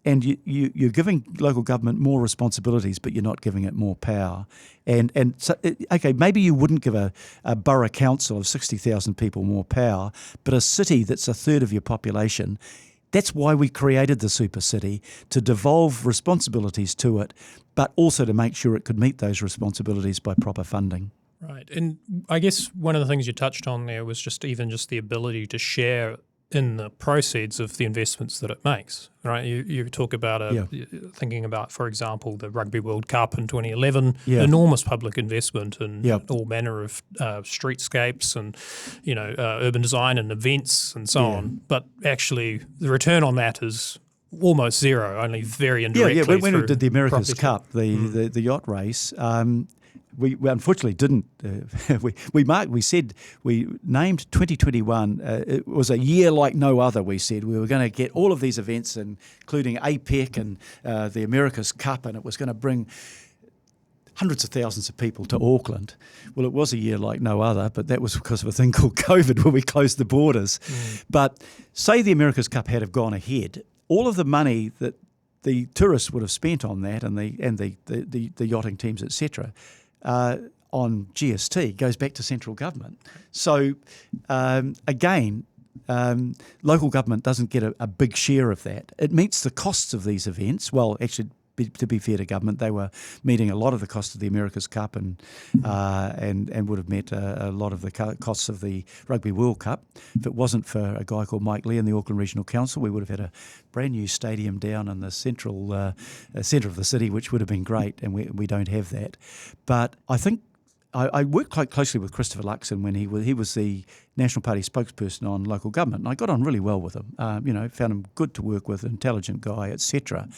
and you're giving local government more responsibilities, but you're not giving it more power. And so, okay, maybe you wouldn't give a borough council of 60,000 people more power, but a city that's 1/3 of your population, that's why we created the Supercity, to devolve responsibilities to it, but also to make sure it could meet those responsibilities by proper funding. Right. And I guess one of the things you touched on there was just the ability to share in the proceeds of the investments that it makes, right? You talk about thinking about, for example, the Rugby World Cup in 2011, enormous public investment in all manner of streetscapes and, urban design and events and so on. But actually the return on that is almost zero, only very indirectly. When we did the America's Cup, the yacht race, we unfortunately didn't. We named 2021. It was a year like no other. We said we were going to get all of these events, including APEC and the America's Cup, and it was going to bring hundreds of thousands of people to Auckland. Well, it was a year like no other, but that was because of a thing called COVID, where we closed the borders. But say the America's Cup had have gone ahead, all of the money that the tourists would have spent on that, and the yachting teams, etc., on GST goes back to central government. So again, local government doesn't get a big share of that. It meets the costs of these events. Well, actually, to be fair to government, they were meeting a lot of the cost of the America's Cup and would have met a lot of the costs of the Rugby World Cup. If it wasn't for a guy called Mike Lee in the Auckland Regional Council, we would have had a brand new stadium down in the centre of the city, which would have been great, and we don't have that. But I think I worked quite closely with Christopher Luxon when he was the National Party spokesperson on local government, and I got on really well with him. Found him good to work with, intelligent guy, etc.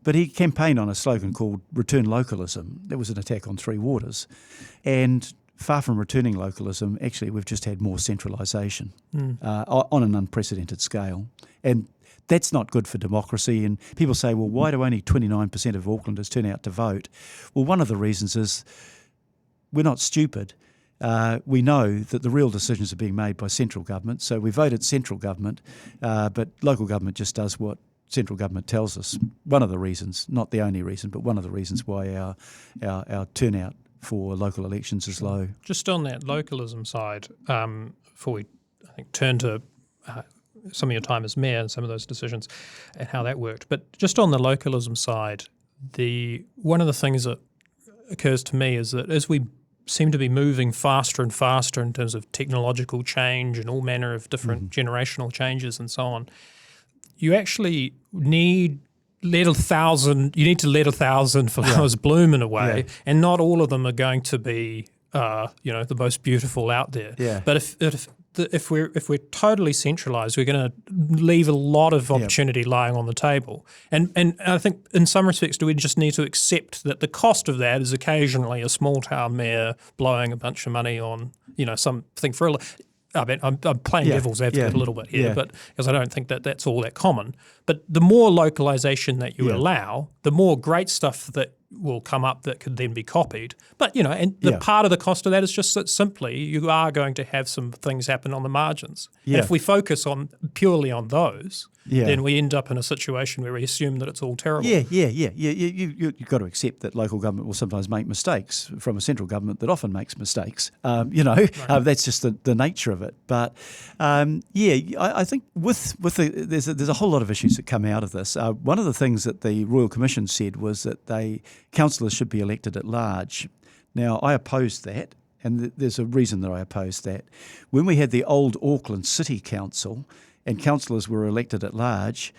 But he campaigned on a slogan called Return Localism. That was an attack on Three Waters. And far from returning localism, actually we've just had more centralisation on an unprecedented scale. And that's not good for democracy. And people say, well, why do only 29% of Aucklanders turn out to vote? Well, one of the reasons is we're not stupid. We know that the real decisions are being made by central government. So we voted central government, but local government just does what central government tells us. One of the reasons, not the only reason, but one of the reasons why our turnout for local elections is low. Just on that localism side, before we turn to some of your time as mayor and some of those decisions and how that worked, but just on the localism side, one of the things that occurs to me is that as we seem to be moving faster and faster in terms of technological change and all manner of different generational changes and so on, you actually need let 1,000. You need to let 1,000 flowers bloom in a way, and not all of them are going to be, the most beautiful out there. Yeah. But if we're totally centralised, we're going to leave a lot of opportunity lying on the table. And I think in some respects, do we just need to accept that the cost of that is occasionally a small town mayor blowing a bunch of money on something for I mean, I'm playing devil's advocate a little bit here, but because I don't think that that's all that common. But the more localization that you allow, the more great stuff that will come up that could then be copied. But, and the part of the cost of that is just that simply you are going to have some things happen on the margins. Yeah. And if we focus purely on those, then we end up in a situation where we assume that it's all terrible. You've got to accept that local government will sometimes make mistakes from a central government that often makes mistakes. That's just the nature of it. But I think there's a whole lot of issues that come out of this. One of the things that the Royal Commission said was that councillors should be elected at large. Now, I opposed that, and there's a reason that I opposed that. When we had the old Auckland City Council and councillors were elected at large,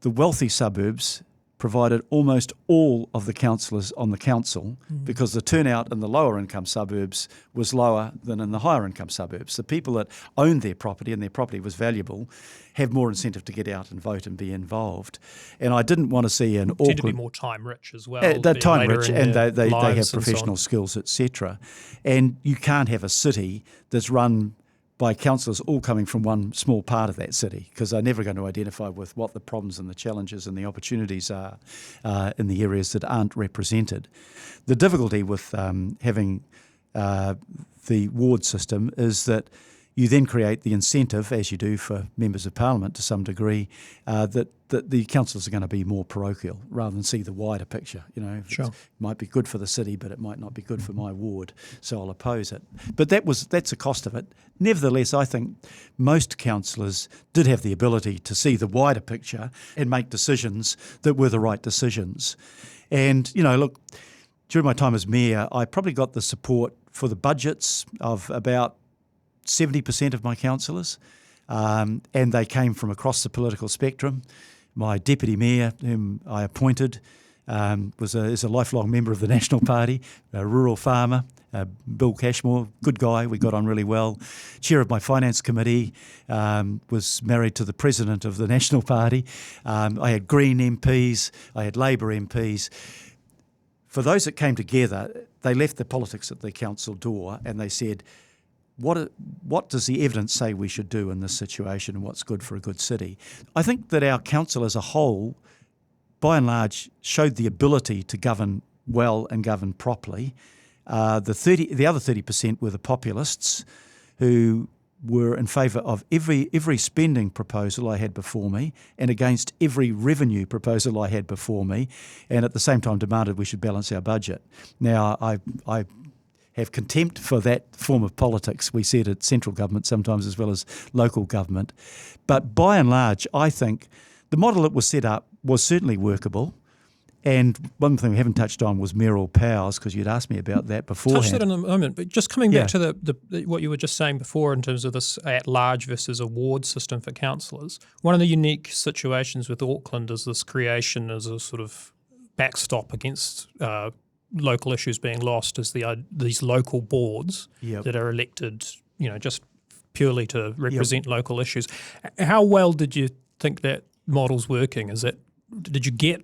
the wealthy suburbs provided almost all of the councillors on the council because the turnout in the lower income suburbs was lower than in the higher income suburbs. The people that owned their property and their property was valuable have more incentive to get out and vote and be involved. And I didn't want to see an Auckland... Tend to be more time rich as well. They're time rich and they have professional so skills, etc. And you can't have a city that's run by councillors all coming from one small part of that city, because they're never going to identify with what the problems and the challenges and the opportunities are in the areas that aren't represented. The difficulty with having the ward system is that you then create the incentive, as you do for members of parliament to some degree, that the councillors are going to be more parochial rather than see the wider picture. It might be good for the city, but it might not be good for my ward, so I'll oppose it. But that's a cost of it. Nevertheless, I think most councillors did have the ability to see the wider picture and make decisions that were the right decisions. And, look, during my time as mayor, I probably got the support for the budgets of about 70% of my councillors, and they came from across the political spectrum. My deputy mayor, whom I appointed, is a lifelong member of the National Party, a rural farmer, Bill Cashmore, good guy, we got on really well. Chair of my finance committee, was married to the president of the National Party. I had Green MPs, I had Labour MPs. For those that came together, they left the politics at the council door and they said, what does the evidence say we should do in this situation and what's good for a good city? I think that our council as a whole, by and large, showed the ability to govern well and govern properly. The other 30% were the populists who were in favour of every spending proposal I had before me and against every revenue proposal I had before me, and at the same time demanded we should balance our budget. Now, I have contempt for that form of politics. We see it at central government sometimes as well as local government. But by and large, I think the model that was set up was certainly workable. And one thing we haven't touched on was mayoral powers, because you'd asked me about that beforehand. Touch that in a moment, but just coming back to the what you were just saying before in terms of this at-large versus a ward system for councillors. One of the unique situations with Auckland is this creation as a sort of backstop against local issues being lost is these local boards that are elected, just purely to represent local issues. How well did you think that model's working? Did you get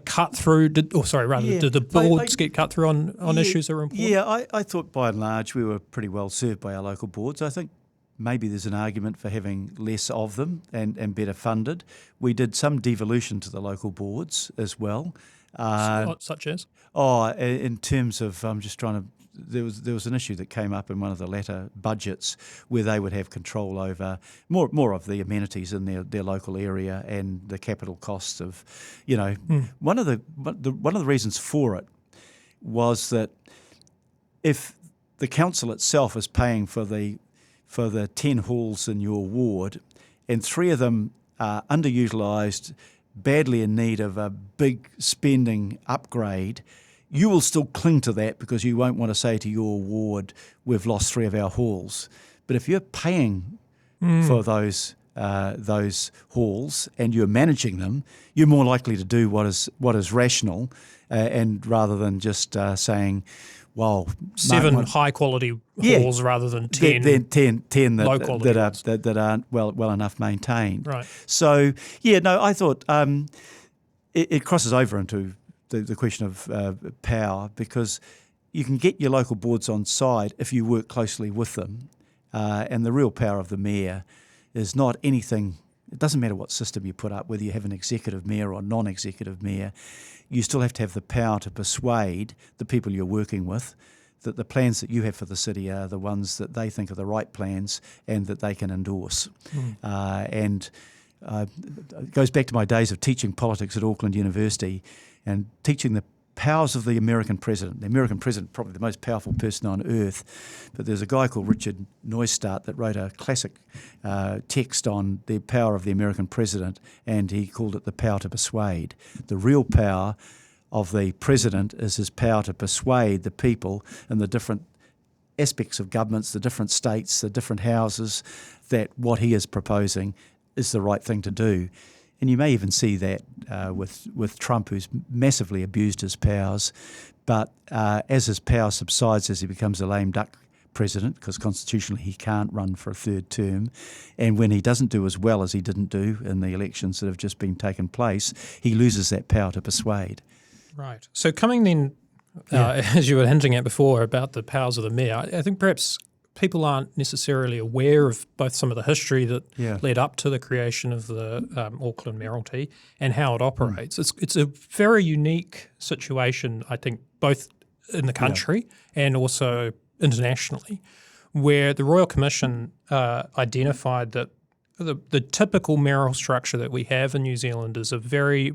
cut through? Did the boards get cut through on issues that are important? Yeah, I thought by and large we were pretty well served by our local boards. I think maybe there's an argument for having less of them and better funded. We did some devolution to the local boards as well. Such as? In terms of, I'm just trying to, there was an issue that came up in one of the latter budgets where they would have control over more of the amenities in their local area and the capital costs of, one of the reasons for it was that if the council itself is paying for the 10 halls in your ward and 3 of them are underutilised, badly in need of a big spending upgrade, you will still cling to that because you won't want to say to your ward, we've lost 3 of our halls. But if you're paying for those those halls and you're managing them, you're more likely to do what is rational, and rather than just saying, well, 7 high quality halls rather than 10, then 10 low quality that aren't well enough maintained. Right. So I thought it crosses over into the question of power, because you can get your local boards on side if you work closely with them, and the real power of the mayor is not anything. It doesn't matter what system you put up, whether you have an executive mayor or non-executive mayor. You still have to have the power to persuade the people you're working with that the plans that you have for the city are the ones that they think are the right plans and that they can endorse. It goes back to my days of teaching politics at Auckland University and teaching the powers of the American president. The American president, probably the most powerful person on earth, but there's a guy called Richard Neustadt that wrote a classic text on the power of the American president, and he called it the power to persuade. The real power of the president is his power to persuade the people in the different aspects of governments, the different states, the different houses, that what he is proposing is the right thing to do. And you may even see that with Trump, who's massively abused his powers. But as his power subsides, as he becomes a lame duck president, because constitutionally he can't run for a third term, and when he doesn't do as well as he didn't do in the elections that have just been taken place, he loses that power to persuade. Right. So coming then, as you were hinting at before about the powers of the mayor, I think perhaps people aren't necessarily aware of both some of the history that led up to the creation of the Auckland Mayoralty and how it operates. It's a very unique situation, I think, both in the country and also internationally, where the Royal Commission identified that the typical mayoral structure that we have in New Zealand is a very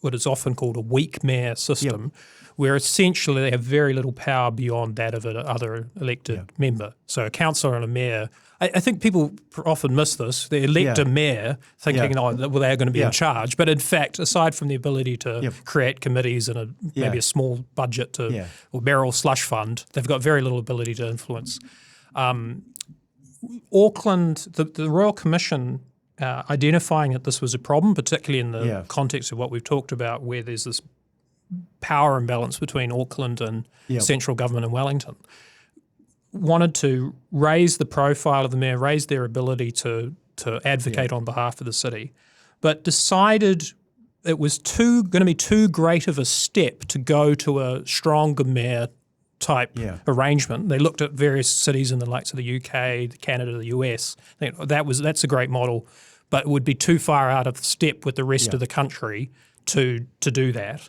what is often called a weak mayor system, where essentially they have very little power beyond that of another elected member. So a councillor and a mayor, I think people often miss this. They elect a mayor thinking, they're going to be in charge. But in fact, aside from the ability to create committees and maybe a small budget or mayoral slush fund, they've got very little ability to influence. Auckland, the Royal Commission identifying that this was a problem, particularly in the context of what we've talked about, where there's this power imbalance between Auckland and central government in Wellington, wanted to raise the profile of the mayor, raise their ability to advocate on behalf of the city, but decided it was going to be too great of a step to go to a stronger mayor type arrangement. They looked at various cities in the likes of the UK, Canada, the US. That's a great model, but it would be too far out of step with the rest of the country to do that.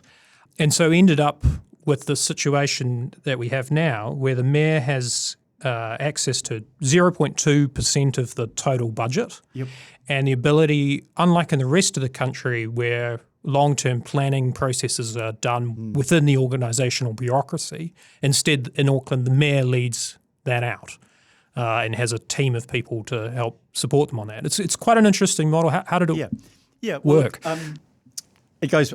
And so ended up with the situation that we have now, where the mayor has access to 0.2% of the total budget, and the ability, unlike in the rest of the country where long-term planning processes are done within the organisational bureaucracy, instead in Auckland the mayor leads that out and has a team of people to help support them on that. It's quite an interesting model. How did it work? It goes,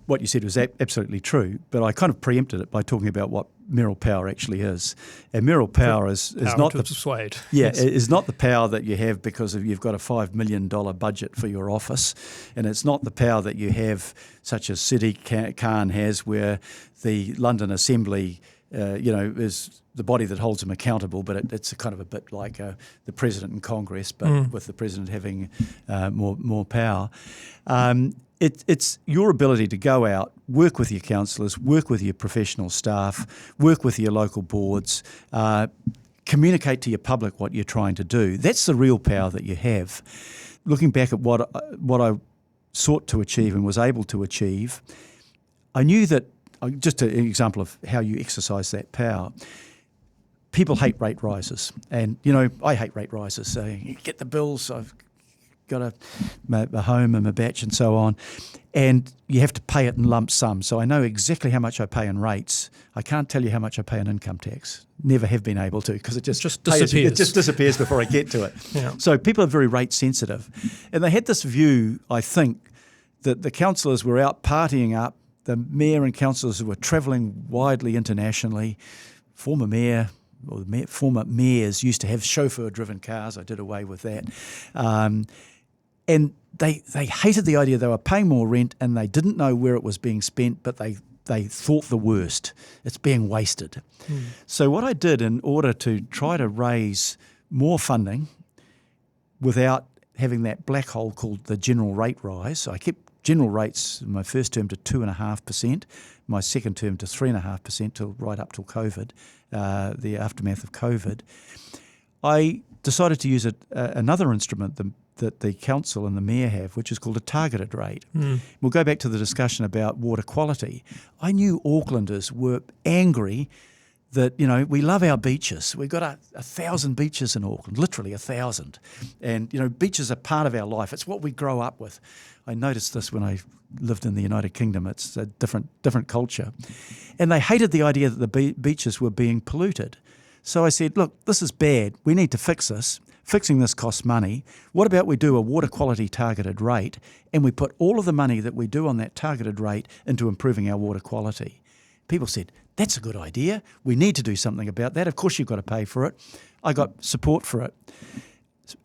what you said was absolutely true, but I kind of preempted it by talking about what mayoral power actually is. And mayoral power is not the persuade. Is not the power that you have because you've got a $5 million budget for your office, and it's not the power that you have, such as City Khan has, where the London Assembly, is the body that holds them accountable, but it's kind of a bit like the president and Congress, but with the president having more power. It's your ability to go out, work with your councillors, work with your professional staff, work with your local boards, communicate to your public what you're trying to do. That's the real power that you have. Looking back at what I sought to achieve and was able to achieve, I knew that, just an example of how you exercise that power, people hate rate rises. And, I hate rate rises. So you get the bills, I've got a home and a batch and so on, and you have to pay it in lump sum. So I know exactly how much I pay in rates. I can't tell you how much I pay in income tax. Never have been able to, because it just disappears. It just disappears before I get to it. So people are very rate sensitive. And they had this view, I think, that the councillors were out partying up, the mayor and councillors who were travelling widely internationally. Former mayor or the former mayors used to have chauffeur-driven cars. I did away with that. And they hated the idea they were paying more rent and they didn't know where it was being spent, but they thought the worst. It's being wasted. So what I did in order to try to raise more funding without having that black hole called the general rate rise, I kept general rates in my first term to 2.5%, my second term to 3.5% right up till COVID, the aftermath of COVID. I decided to use another instrument that the council and the mayor have, which is called a targeted rate. We'll go back to the discussion about water quality. I knew Aucklanders were angry that, we love our beaches. We've got 1,000 beaches in Auckland, literally 1,000. And, beaches are part of our life. It's what we grow up with. I noticed this when I lived in the United Kingdom. It's a different culture. And they hated the idea that the beaches were being polluted. So I said, look, this is bad. We need to fix this. Fixing this costs money. What about we do a water quality targeted rate and we put all of the money that we do on that targeted rate into improving our water quality? People said, that's a good idea. We need to do something about that. Of course you've got to pay for it. I got support for it.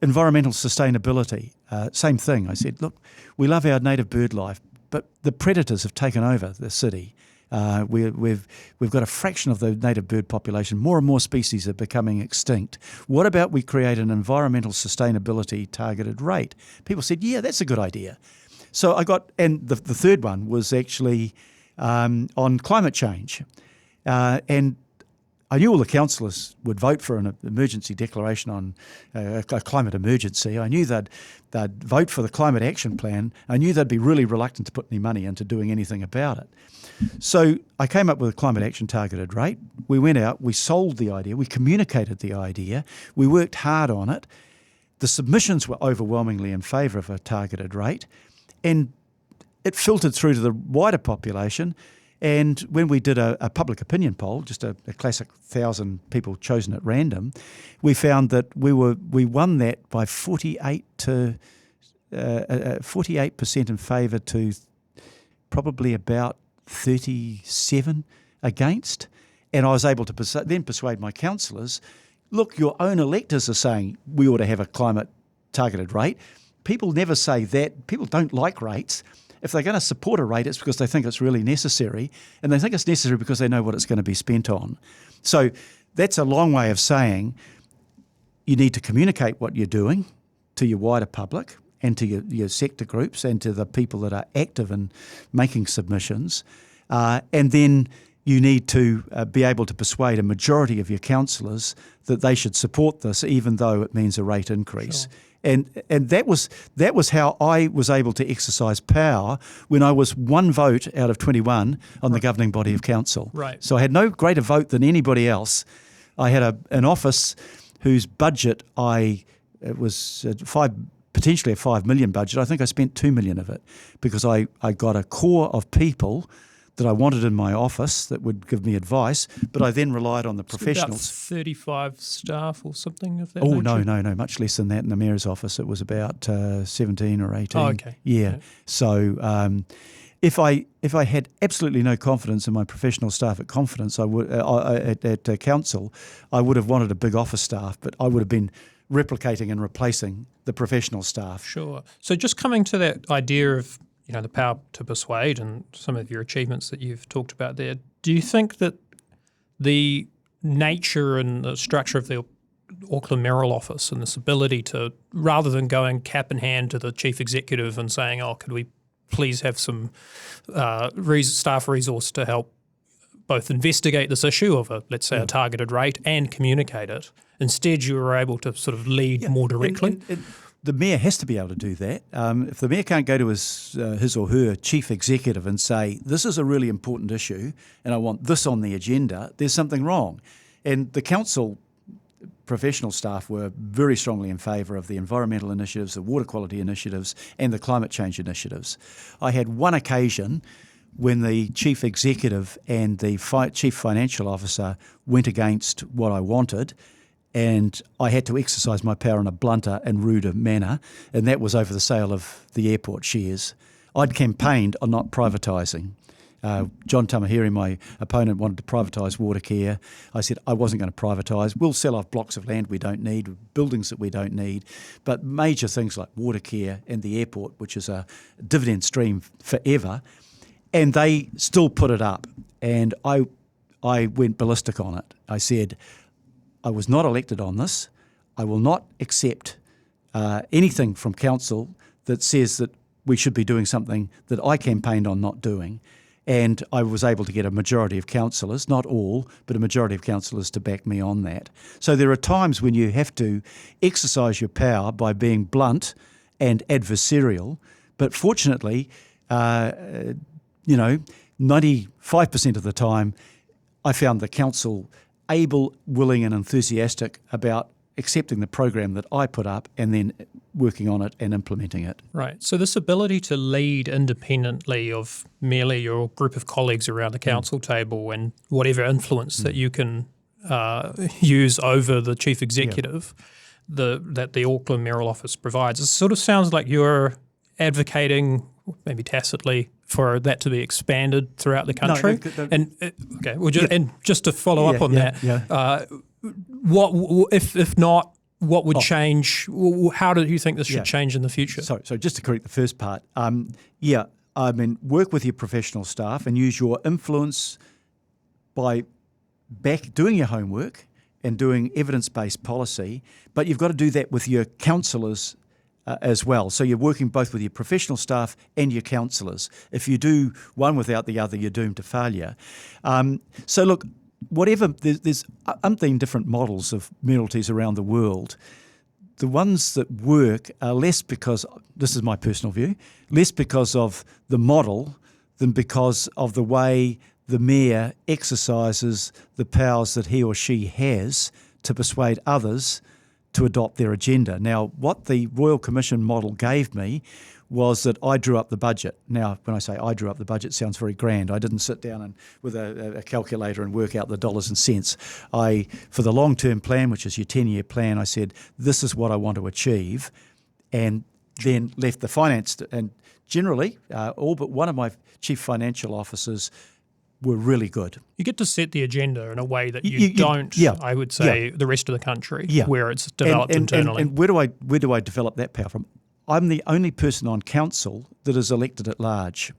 Environmental sustainability, same thing. I said, look, we love our native bird life, but the predators have taken over the city. We've got a fraction of the native bird population. More and more species are becoming extinct. What about we create an environmental sustainability targeted rate? People said, yeah, that's a good idea. So and the third one was actually on climate change. And I knew all the councillors would vote for an emergency declaration on a climate emergency. I knew they'd vote for the climate action plan. I knew they'd be really reluctant to put any money into doing anything about it. So I came up with a climate action targeted rate. We went out, we sold the idea, we communicated the idea, we worked hard on it. The submissions were overwhelmingly in favour of a targeted rate, and it filtered through to the wider population. And when we did a public opinion poll, just a classic 1,000 people chosen at random, we found that we won that by 48% in favour to probably about 37 against. And I was able to then persuade my councillors, look, your own electors are saying we ought to have a climate targeted rate. People never say that. People don't like rates. If they're going to support a rate, it's because they think it's really necessary, and they think it's necessary because they know what it's going to be spent on. So that's a long way of saying you need to communicate what you're doing to your wider public and to your sector groups and to the people that are active in making submissions. And then you need to be able to persuade a majority of your councillors that they should support this, even though it means a rate increase. Sure. And that was how I was able to exercise power when I was one vote out of 21 on the governing body of council. Right. So I had no greater vote than anybody else. I had an office whose budget it was potentially a $5 million budget. I think I spent $2 million of it because I got a core of people that I wanted in my office that would give me advice, but I then relied on the professionals. About 35 staff or something of that nature? No, much less than that in the mayor's office. It was about 17 or 18. Oh, okay. Yeah. Okay. So if I had absolutely no confidence in my professional staff at Confidence, at council, I would have wanted a big office staff, but I would have been replicating and replacing the professional staff. Sure. So just coming to that idea of the power to persuade and some of your achievements that you've talked about there, do you think that the nature and the structure of the Auckland Mayoral Office and this ability to, rather than going cap in hand to the chief executive and saying, could we please have some staff resource to help both investigate this issue of let's say a targeted rate and communicate it, instead you were able to sort of lead more directly? The mayor has to be able to do that. If the mayor can't go to his or her chief executive and say, this is a really important issue and I want this on the agenda, there's something wrong. And the council professional staff were very strongly in favour of the environmental initiatives, the water quality initiatives and the climate change initiatives. I had one occasion when the chief executive and the chief financial officer went against what I wanted, and I had to exercise my power in a blunter and ruder manner, and that was over the sale of the airport shares. I'd campaigned on not privatising, John Tamahiri, my opponent, wanted to privatise water care. I said I wasn't going to privatise. We'll sell off blocks of land we don't need, buildings that we don't need, but major things like water care and the airport, which is a dividend stream forever, and they still put it up. And I went ballistic on it. I said, I was not elected on this. I will not accept anything from council that says that we should be doing something that I campaigned on not doing. And I was able to get a majority of councillors, not all, but a majority of councillors to back me on that. So there are times when you have to exercise your power by being blunt and adversarial. But fortunately, 95% of the time, I found the council able, willing and enthusiastic about accepting the program that I put up and then working on it and implementing it. Right. So this ability to lead independently of merely your group of colleagues around a council table and whatever influence that you can use over the chief executive that the Auckland Mayoral Office provides, it sort of sounds like you're advocating, maybe tacitly, for that to be expanded throughout the country. And just to follow up on that, what if not? What would change? How do you think this should change in the future? So just to correct the first part, work with your professional staff and use your influence by doing your homework and doing evidence-based policy, but you've got to do that with your councillors as well. So you're working both with your professional staff and your councillors. If you do one without the other, you're doomed to failure. So look, there's umpteen different models of mayoralties around the world. The ones that work are less because, this is my personal view, less because of the model than because of the way the mayor exercises the powers that he or she has to persuade others to adopt their agenda. Now, what the Royal Commission model gave me was that I drew up the budget. Now, when I say I drew up the budget, it sounds very grand. I didn't sit down with a calculator and work out the dollars and cents. For the long-term plan, which is your 10-year plan, I said, this is what I want to achieve, and then left the finance. And generally, all but one of my chief financial officers were really good. You get to set the agenda in a way that you don't, I would say, the rest of the country, where it's developed internally. And where do I develop that power from? I'm the only person on council that is elected at large.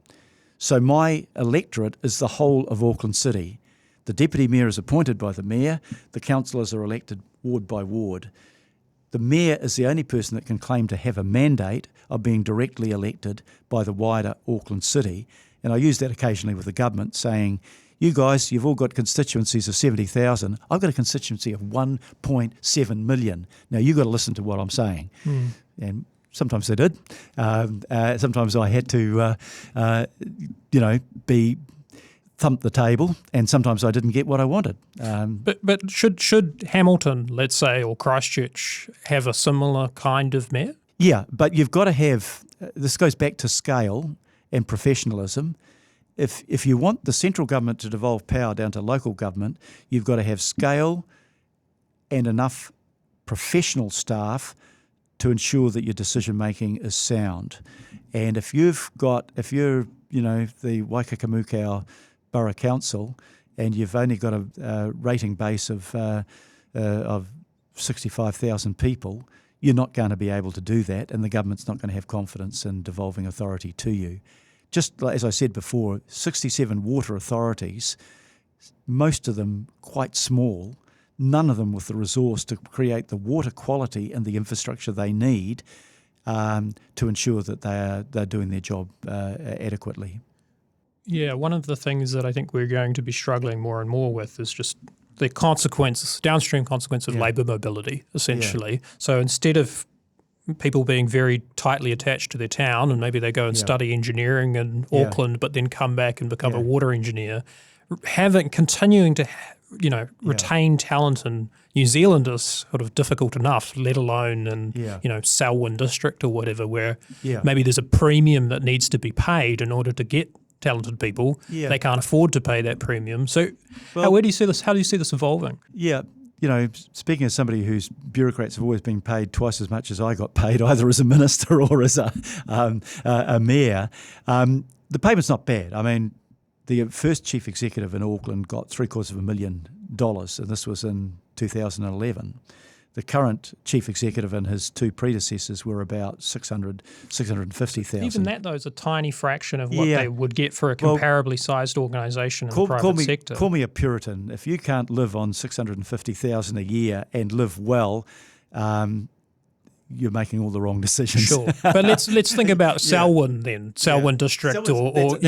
So my electorate is the whole of Auckland City. The deputy mayor is appointed by the mayor. The councillors are elected ward by ward. The mayor is the only person that can claim to have a mandate of being directly elected by the wider Auckland City. And I use that occasionally with the government, saying, you guys, you've all got constituencies of 70,000. I've got a constituency of 1.7 million. Now, you've got to listen to what I'm saying. And sometimes they did. Sometimes I had to, thump the table, and sometimes I didn't get what I wanted. But should Hamilton, let's say, or Christchurch have a similar kind of mayor? Yeah, but you've got to have, this goes back to scale and professionalism. If you want the central government to devolve power down to local government, you've got to have scale and enough professional staff to ensure that your decision making is sound. And if you're the Waikakamukau Borough Council and you've only got a rating base of 65,000 people, you're not going to be able to do that, and the government's not going to have confidence in devolving authority to you. Just like, as I said before, 67 water authorities, most of them quite small, none of them with the resource to create the water quality and the infrastructure they need to ensure that they're doing their job adequately. Yeah, one of the things that I think we're going to be struggling more and more with is just the downstream consequence of labour mobility, essentially. Yeah. So instead of people being very tightly attached to their town, and maybe they go and study engineering in Auckland, but then come back and become a water engineer, continuing to retain talent in New Zealand is sort of difficult enough, let alone in Selwyn district or whatever, where maybe there's a premium that needs to be paid in order to get talented people. Yeah. They can't afford to pay that premium. So where do you see this? How do you see this evolving? Yeah. Speaking as somebody whose bureaucrats have always been paid twice as much as I got paid, either as a minister or as a mayor, the payment's not bad. I mean, the first chief executive in Auckland got $750,000, and this was in 2011. The current chief executive and his two predecessors were about 650,000. Even that, though, is a tiny fraction of what they would get for a comparably sized organisation in the private sector. Call me a Puritan. If you can't live on 650,000 a year and live well, you're making all the wrong decisions. Sure, but let's think about Selwyn then, Selwyn District, or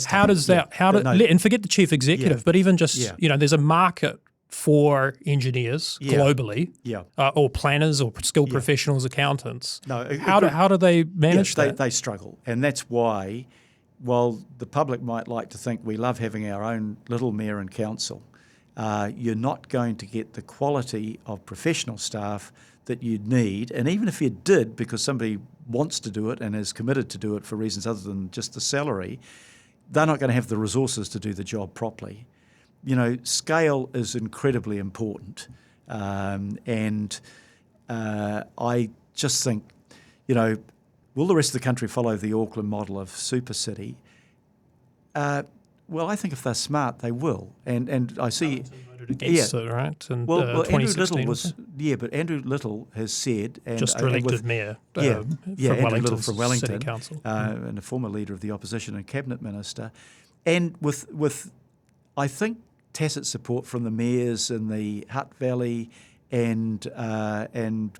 how does that and forget the chief executive, but even just there's a market for engineers globally, or planners or skilled professionals, accountants. How do they manage that? They struggle, and that's why, while the public might like to think we love having our own little mayor and council, you're not going to get the quality of professional staff that you'd need. And even if you did, because somebody wants to do it and is committed to do it for reasons other than just the salary, they're not going to have the resources to do the job properly. Scale is incredibly important. And I just think, will the rest of the country follow the Auckland model of Supercity? Well, I think if they're smart, they will. And I see... Against it, right? And, Andrew Little was... but Andrew Little has said... just elected mayor Andrew Little from Wellington, City Council. And a former leader of the opposition and cabinet minister. And with I think, tacit support from the mayors in the Hutt Valley and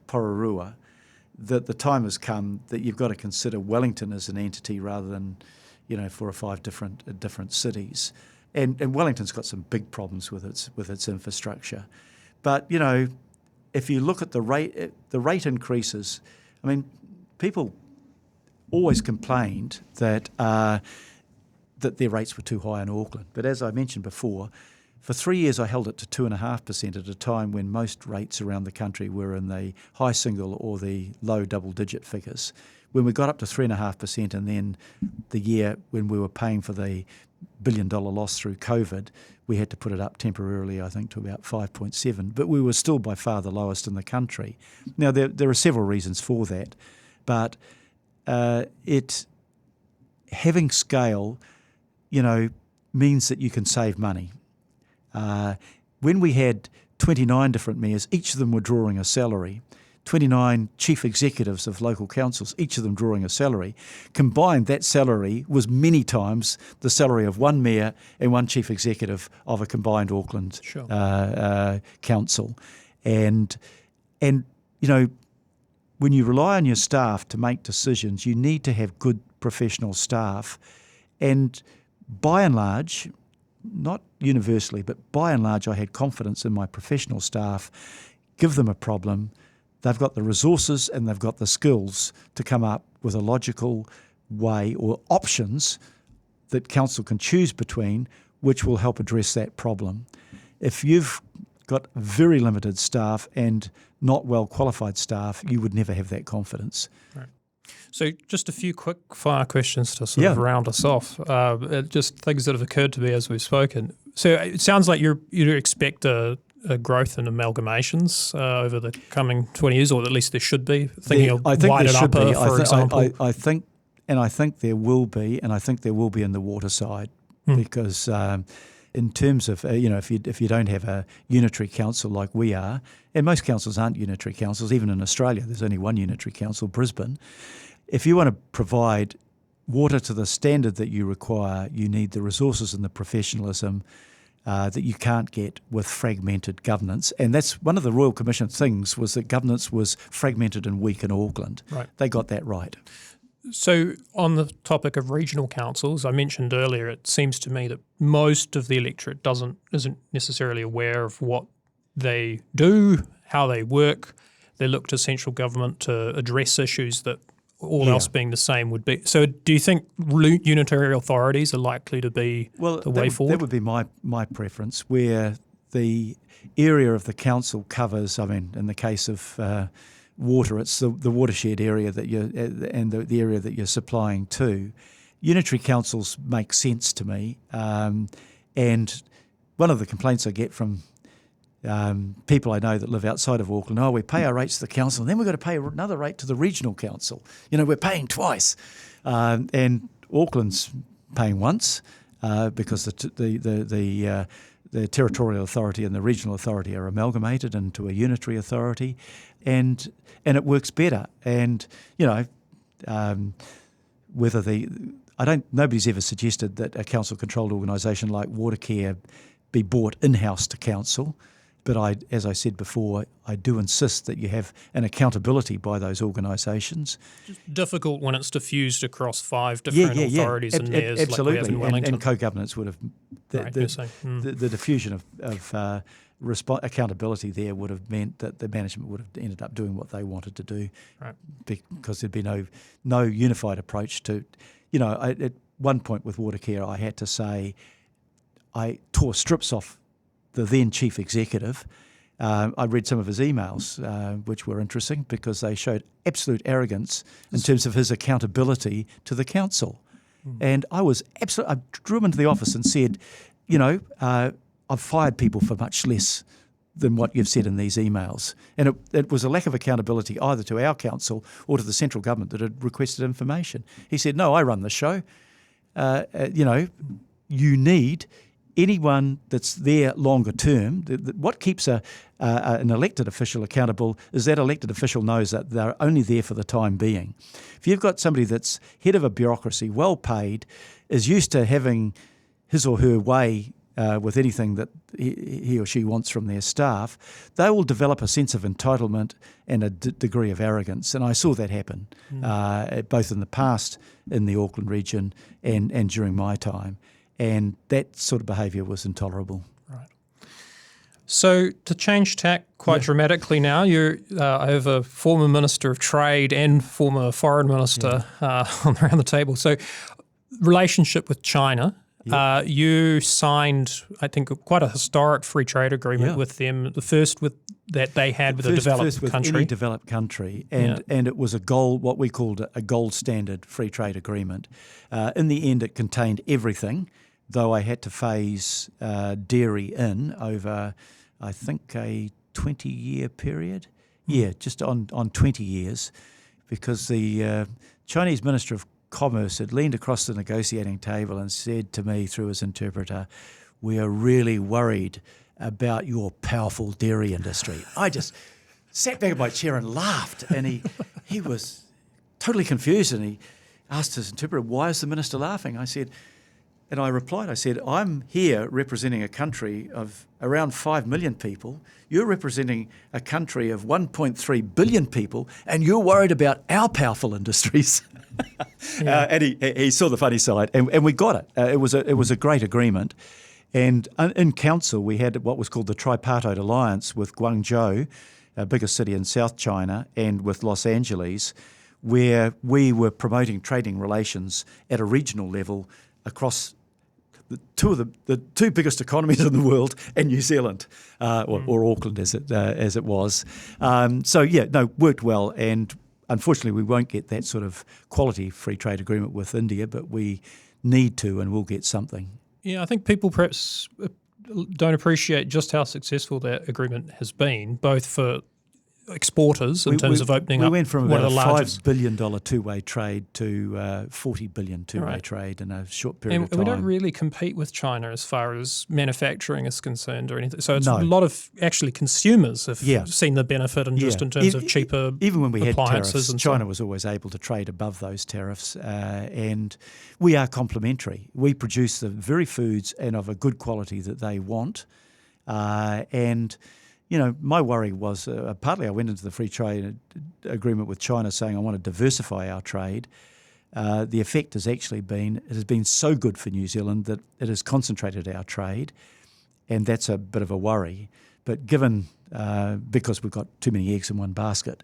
Pororua, that the time has come that you've got to consider Wellington as an entity rather than 4 or 5 different cities. And Wellington's got some big problems with its infrastructure. But, if you look at the rate increases, I mean, people always complained that their rates were too high in Auckland. But as I mentioned before, for 3 years I held it to 2.5% at a time when most rates around the country were in the high single or the low double-digit figures. When we got up to 3.5%, and then the year when we were paying for the $1 billion loss through COVID, we had to put it up temporarily, I think, to about 5.7. But we were still by far the lowest in the country. Now, there are several reasons for that, but having scale, means that you can save money. When we had 29 different mayors, each of them were drawing a salary, 29 chief executives of local councils, each of them drawing a salary. Combined, that salary was many times the salary of one mayor and one chief executive of a combined Auckland council. And when you rely on your staff to make decisions, you need to have good professional staff. And by and large, not universally, but by and large, I had confidence in my professional staff. Give them a problem. They've got the resources and they've got the skills to come up with a logical way or options that council can choose between, which will help address that problem. If you've got very limited staff and not well qualified staff, you would never have that confidence. Right. So just a few quick fire questions to sort of round us off. Just things that have occurred to me as we've spoken. So it sounds like you expect a growth in amalgamations over the coming 20 years, or at least there should be. I think there should be. For example. I think there will be, and I think there will be in the water side, because in terms of if you don't have a unitary council like we are, and most councils aren't unitary councils, even in Australia, there's only one unitary council, Brisbane. If you want to provide water to the standard that you require, you need the resources and the professionalism that you can't get with fragmented governance. And that's one of the Royal Commission things, was that governance was fragmented and weak in Auckland. Right. They got that right. So on the topic of regional councils, I mentioned earlier, it seems to me that most of the electorate isn't necessarily aware of what they do, how they work. They look to central government to address issues that all else being the same would be. So do you think unitary authorities are likely to be the way forward? That would be my preference, where the area of the council covers, in the case of water, it's the watershed area that and the area that you're supplying to. Unitary councils make sense to me, and one of the complaints I get from people I know that live outside of Auckland, we pay our rates to the council and then we've got to pay another rate to the regional council. We're paying twice. And Auckland's paying once, because the territorial authority and the regional authority are amalgamated into a unitary authority, and it works better. And nobody's ever suggested that a council-controlled organisation like Watercare be brought in-house to council. But as I said before, I do insist that you have an accountability by those organisations. Difficult when it's diffused across 5 different authorities and mayors, absolutely. Like we have in Wellington. And co-governance would have the diffusion of accountability there would have meant that the management would have ended up doing what they wanted to do, right? Because there'd be no unified approach to. At one point with Watercare, I had to say I tore strips off the then chief executive. I read some of his emails, which were interesting because they showed absolute arrogance in terms of his accountability to the council. And I drew him into the office and said, I've fired people for much less than what you've said in these emails. And it was a lack of accountability either to our council or to the central government that had requested information. He said, no, I run the show. You need anyone that's there longer term. What keeps an elected official accountable is that elected official knows that they're only there for the time being. If you've got somebody that's head of a bureaucracy, well paid, is used to having his or her way with anything that he or she wants from their staff, they will develop a sense of entitlement and a degree of arrogance. And I saw that happen both in the past in the Auckland region and during my time. And that sort of behaviour was intolerable. Right. So to change tack quite dramatically now, I have a former Minister of Trade and former Foreign Minister around the table. So relationship with China. You signed, I think, quite a historic free trade agreement with them, the first that they had with a developed country. Any developed country, and it was what we called a gold standard free trade agreement. In the end, it contained everything, though I had to phase dairy in over, I think, a 20-year period. Yeah, just on 20 years, because the Chinese Minister of Commerce had leaned across the negotiating table and said to me through his interpreter, "We are really worried about your powerful dairy industry." I just sat back in my chair and laughed, and he was totally confused, and he asked his interpreter, "Why is the minister laughing?" I replied, "I'm here representing a country of around 5 million people. You're representing a country of 1.3 billion people, and you're worried about our powerful industries." And he saw the funny side, and we got it. It was a great agreement. And in council, we had what was called the Tripartite Alliance with Guangzhou, our biggest city in South China, and with Los Angeles, where we were promoting trading relations at a regional level across the two biggest economies in the world and New Zealand, or Auckland as it was. Worked well. And unfortunately, we won't get that sort of quality free trade agreement with India, but we need to, and we'll get something. Yeah, I think people perhaps don't appreciate just how successful that agreement has been, both for exporters in terms of opening up. We went from one about of the a largest $5 billion two-way trade to $40 billion two-way trade in a short period of time. And we don't really compete with China as far as manufacturing is concerned or anything. So it's a lot of actually consumers have seen the benefit in just in terms of cheaper even when we had appliances. Tariffs, China was always able to trade above those tariffs, and we are complementary. We produce the very foods and of a good quality that they want, and my worry was partly I went into the free trade agreement with China saying I want to diversify our trade. The effect has actually been, it has been so good for New Zealand that it has concentrated our trade, and that's a bit of a worry. But given, because we've got too many eggs in one basket,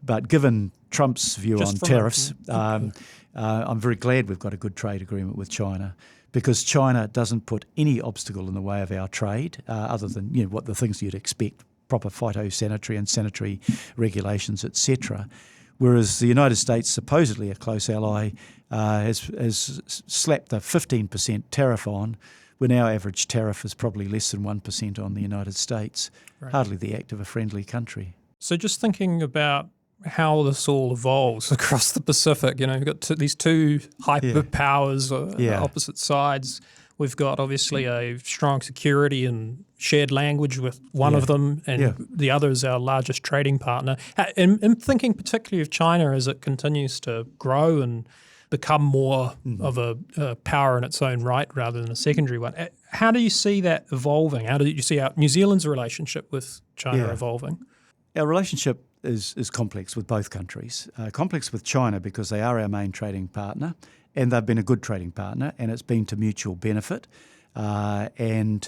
but given Trump's view on tariffs, I'm very glad we've got a good trade agreement with China, because China doesn't put any obstacle in the way of our trade, other than what the things you'd expect, proper phytosanitary and sanitary regulations, etc. Whereas the United States, supposedly a close ally, has slapped a 15% tariff on, when our average tariff is probably less than 1% on the United States. Right. Hardly the act of a friendly country. So just thinking about how this all evolves across the Pacific, you've got these two hyperpowers on opposite sides. We've got obviously a strong security and shared language with one of them, and the other is our largest trading partner. And thinking particularly of China as it continues to grow and become more of a power in its own right rather than a secondary one. How do you see that evolving? How do you see New Zealand's relationship with China evolving? Our relationship is complex with both countries. Complex with China because they are our main trading partner, and they've been a good trading partner, and it's been to mutual benefit. And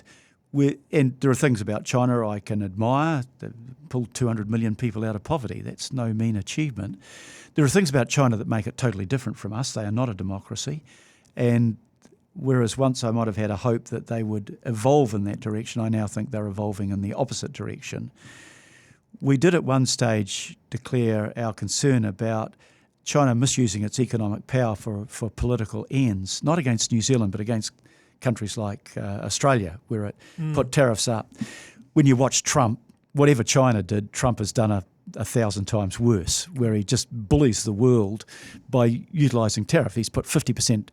there are things about China I can admire. They pulled 200 million people out of poverty. That's no mean achievement. There are things about China that make it totally different from us. They are not a democracy. And whereas once I might have had a hope that they would evolve in that direction, I now think they're evolving in the opposite direction. We did at one stage declare our concern about China misusing its economic power for political ends, not against New Zealand, but against countries like Australia, where it put tariffs up. When you watch Trump, whatever China did, Trump has done a 1,000 times worse, where he just bullies the world by utilising tariff. He's put 50%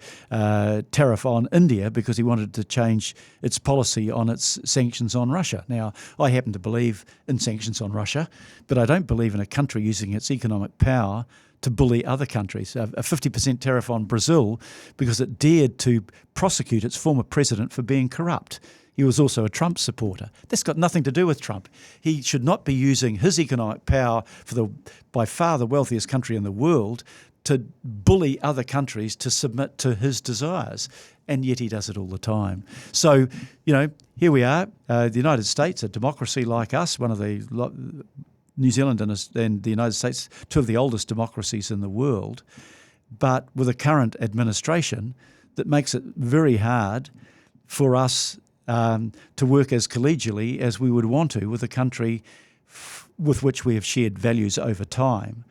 tariff on India because he wanted to change its policy on its sanctions on Russia. Now, I happen to believe in sanctions on Russia, but I don't believe in a country using its economic power to bully other countries. A 50% tariff on Brazil because it dared to prosecute its former president for being corrupt. He was also a Trump supporter. That's got nothing to do with Trump. He should not be using his economic power for by far the wealthiest country in the world to bully other countries to submit to his desires. And yet he does it all the time. So, here we are, the United States, a democracy like us, one of the New Zealand and the United States, two of the oldest democracies in the world, but with a current administration that makes it very hard for us to work as collegially as we would want to with a country with which we have shared values over time.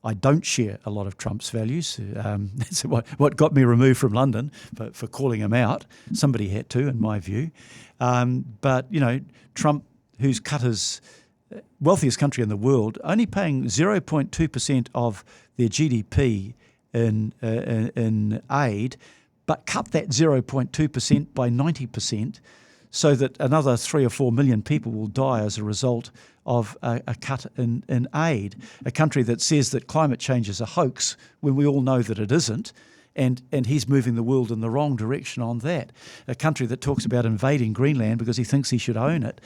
I don't share a lot of Trump's values. That's what got me removed from London for calling him out. Somebody had to, in my view. But Trump, who's cut his wealthiest country in the world, only paying 0.2% of their GDP in aid, but cut that 0.2% by 90%, so that another 3 or 4 million people will die as a result of a cut in aid. A country that says that climate change is a hoax when we all know that it isn't, and he's moving the world in the wrong direction on that. A country that talks about invading Greenland because he thinks he should own it.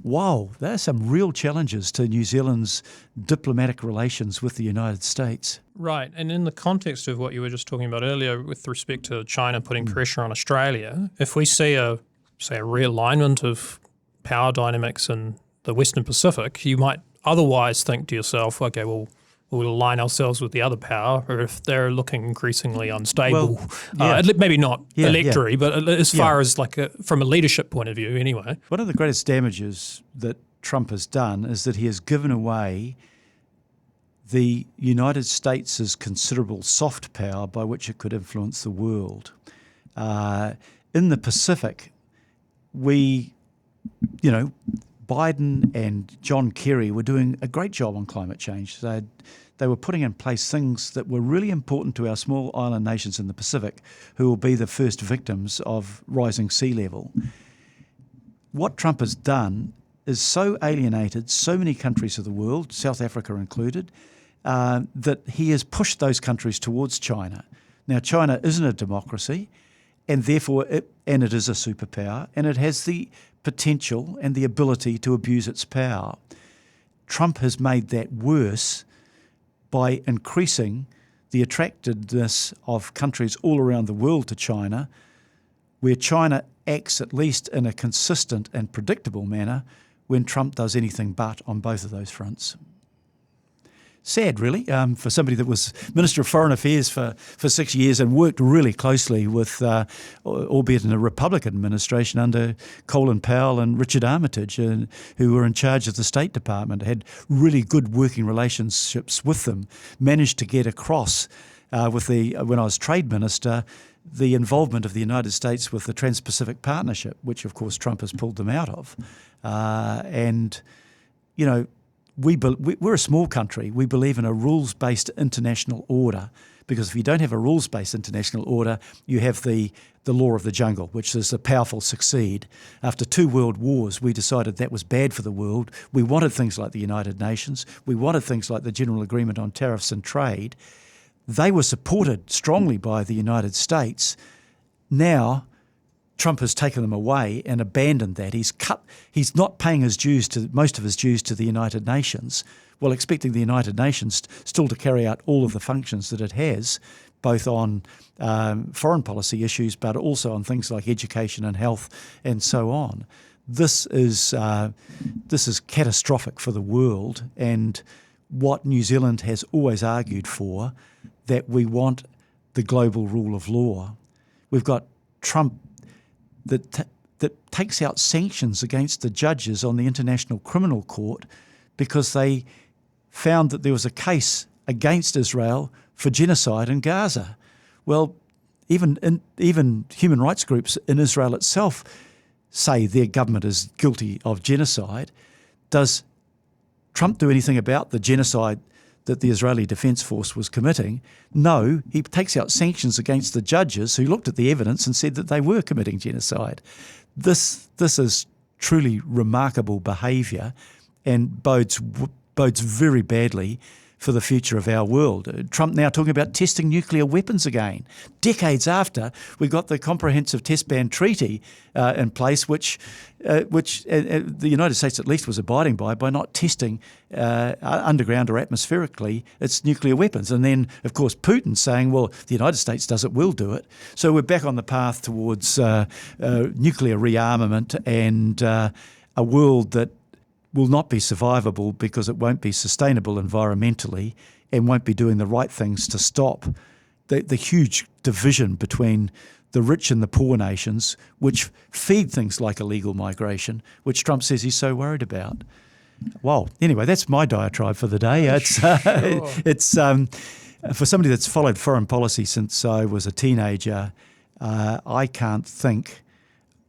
Wow, there are some real challenges to New Zealand's diplomatic relations with the United States. Right, and in the context of what you were just talking about earlier with respect to China putting pressure on Australia, if we see a realignment of power dynamics in the Western Pacific, you might otherwise think to yourself, okay, well, we'll align ourselves with the other power, or if they're looking increasingly unstable, maybe not electorally, but as far as from a leadership point of view anyway. One of the greatest damages that Trump has done is that he has given away the United States' considerable soft power by which it could influence the world. In the Pacific, Biden and John Kerry were doing a great job on climate change. They were putting in place things that were really important to our small island nations in the Pacific, who will be the first victims of rising sea level. What Trump has done is so alienated so many countries of the world, South Africa included, that he has pushed those countries towards China. Now, China isn't a democracy, and therefore it is a superpower, and it has the potential and the ability to abuse its power. Trump has made that worse by increasing the attractiveness of countries all around the world to China, where China acts at least in a consistent and predictable manner when Trump does anything but on both of those fronts. Sad, really, for somebody that was Minister of Foreign Affairs for 6 years and worked really closely with, albeit in a Republican administration, under Colin Powell and Richard Armitage, who were in charge of the State Department, had really good working relationships with them, managed to get across when I was Trade Minister, the involvement of the United States with the Trans-Pacific Partnership, which of course Trump has pulled them out of. we're a small country. We believe in a rules-based international order, because if you don't have a rules-based international order, you have the law of the jungle, which is the powerful succeed. After 2 world wars, we decided that was bad for the world. We wanted things like the United Nations. We wanted things like the General Agreement on Tariffs and Trade. They were supported strongly by the United States. Now, Trump has taken them away and abandoned that. He's not paying most of his dues to the United Nations, while expecting the United Nations still to carry out all of the functions that it has, both on foreign policy issues, but also on things like education and health and so on. This is catastrophic for the world, and what New Zealand has always argued for, that we want the global rule of law. We've got Trump that takes out sanctions against the judges on the International Criminal Court because they found that there was a case against Israel for genocide in Gaza. Well, even human rights groups in Israel itself say their government is guilty of genocide. Does Trump do anything about the genocide that the Israeli Defence Force was committing? No, he takes out sanctions against the judges who looked at the evidence and said that they were committing genocide. This is truly remarkable behaviour, and bodes very badly for the future of our world. Trump now talking about testing nuclear weapons again, decades after we got the Comprehensive Test Ban Treaty in place, which the United States at least was abiding by not testing underground or atmospherically its nuclear weapons. And then, of course, Putin saying, well, the United States does it, we'll do it. So we're back on the path towards nuclear rearmament and a world that will not be survivable because it won't be sustainable environmentally and won't be doing the right things to stop the huge division between the rich and the poor nations, which feed things like illegal migration, which Trump says he's so worried about. Well, anyway, that's my diatribe for the day. It's for somebody that's followed foreign policy since I was a teenager, I can't think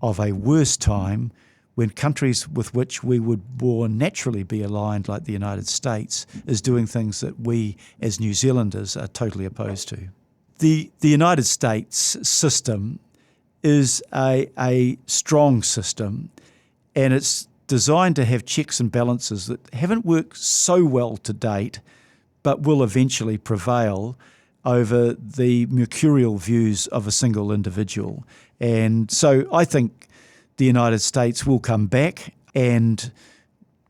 of a worse time when countries with which we would more naturally be aligned, like the United States, is doing things that we as New Zealanders are totally opposed to. The United States system is a strong system, and it's designed to have checks and balances that haven't worked so well to date, but will eventually prevail over the mercurial views of a single individual. And so I think the United States will come back, and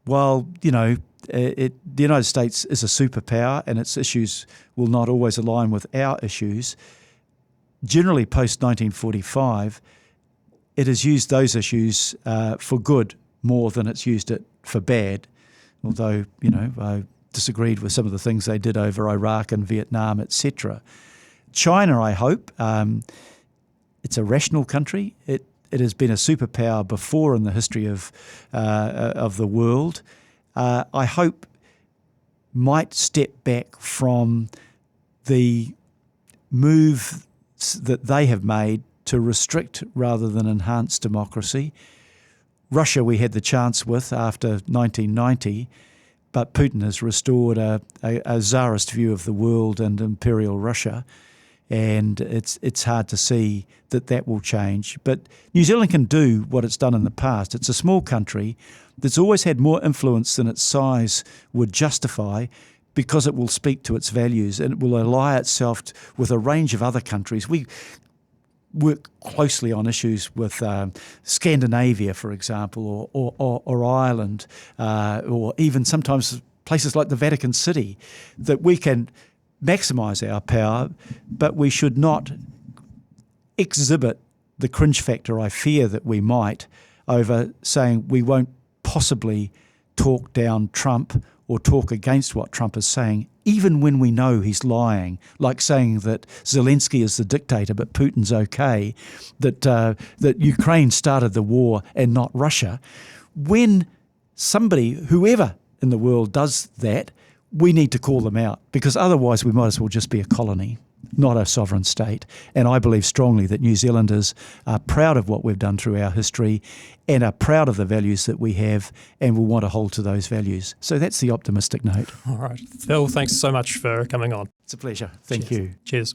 while, the United States is a superpower and its issues will not always align with our issues, generally post-1945, it has used those issues for good more than it's used it for bad, although, I disagreed with some of the things they did over Iraq and Vietnam, etc. China, I hope, it's a rational country. It has been a superpower before in the history of the world. I hope might step back from the move that they have made to restrict rather than enhance democracy. Russia we had the chance with after 1990, but Putin has restored a czarist view of the world and imperial Russia. And it's hard to see that will change. But New Zealand can do what it's done in the past. It's a small country that's always had more influence than its size would justify, because it will speak to its values and it will ally itself with a range of other countries. We work closely on issues with Scandinavia, for example, or Ireland, or even sometimes places like the Vatican City, that we can maximise our power, but we should not exhibit the cringe factor I fear that we might over saying we won't possibly talk down Trump or talk against what Trump is saying, even when we know he's lying, like saying that Zelensky is the dictator but Putin's okay, that Ukraine started the war and not Russia. When somebody, whoever in the world does that, we need to call them out, because otherwise we might as well just be a colony. not a sovereign state. And I believe strongly that New Zealanders are proud of what we've done through our history and are proud of the values that we have and will want to hold to those values. So that's the optimistic note. All right. Phil, thanks so much for coming on. It's a pleasure. Thank you. Cheers.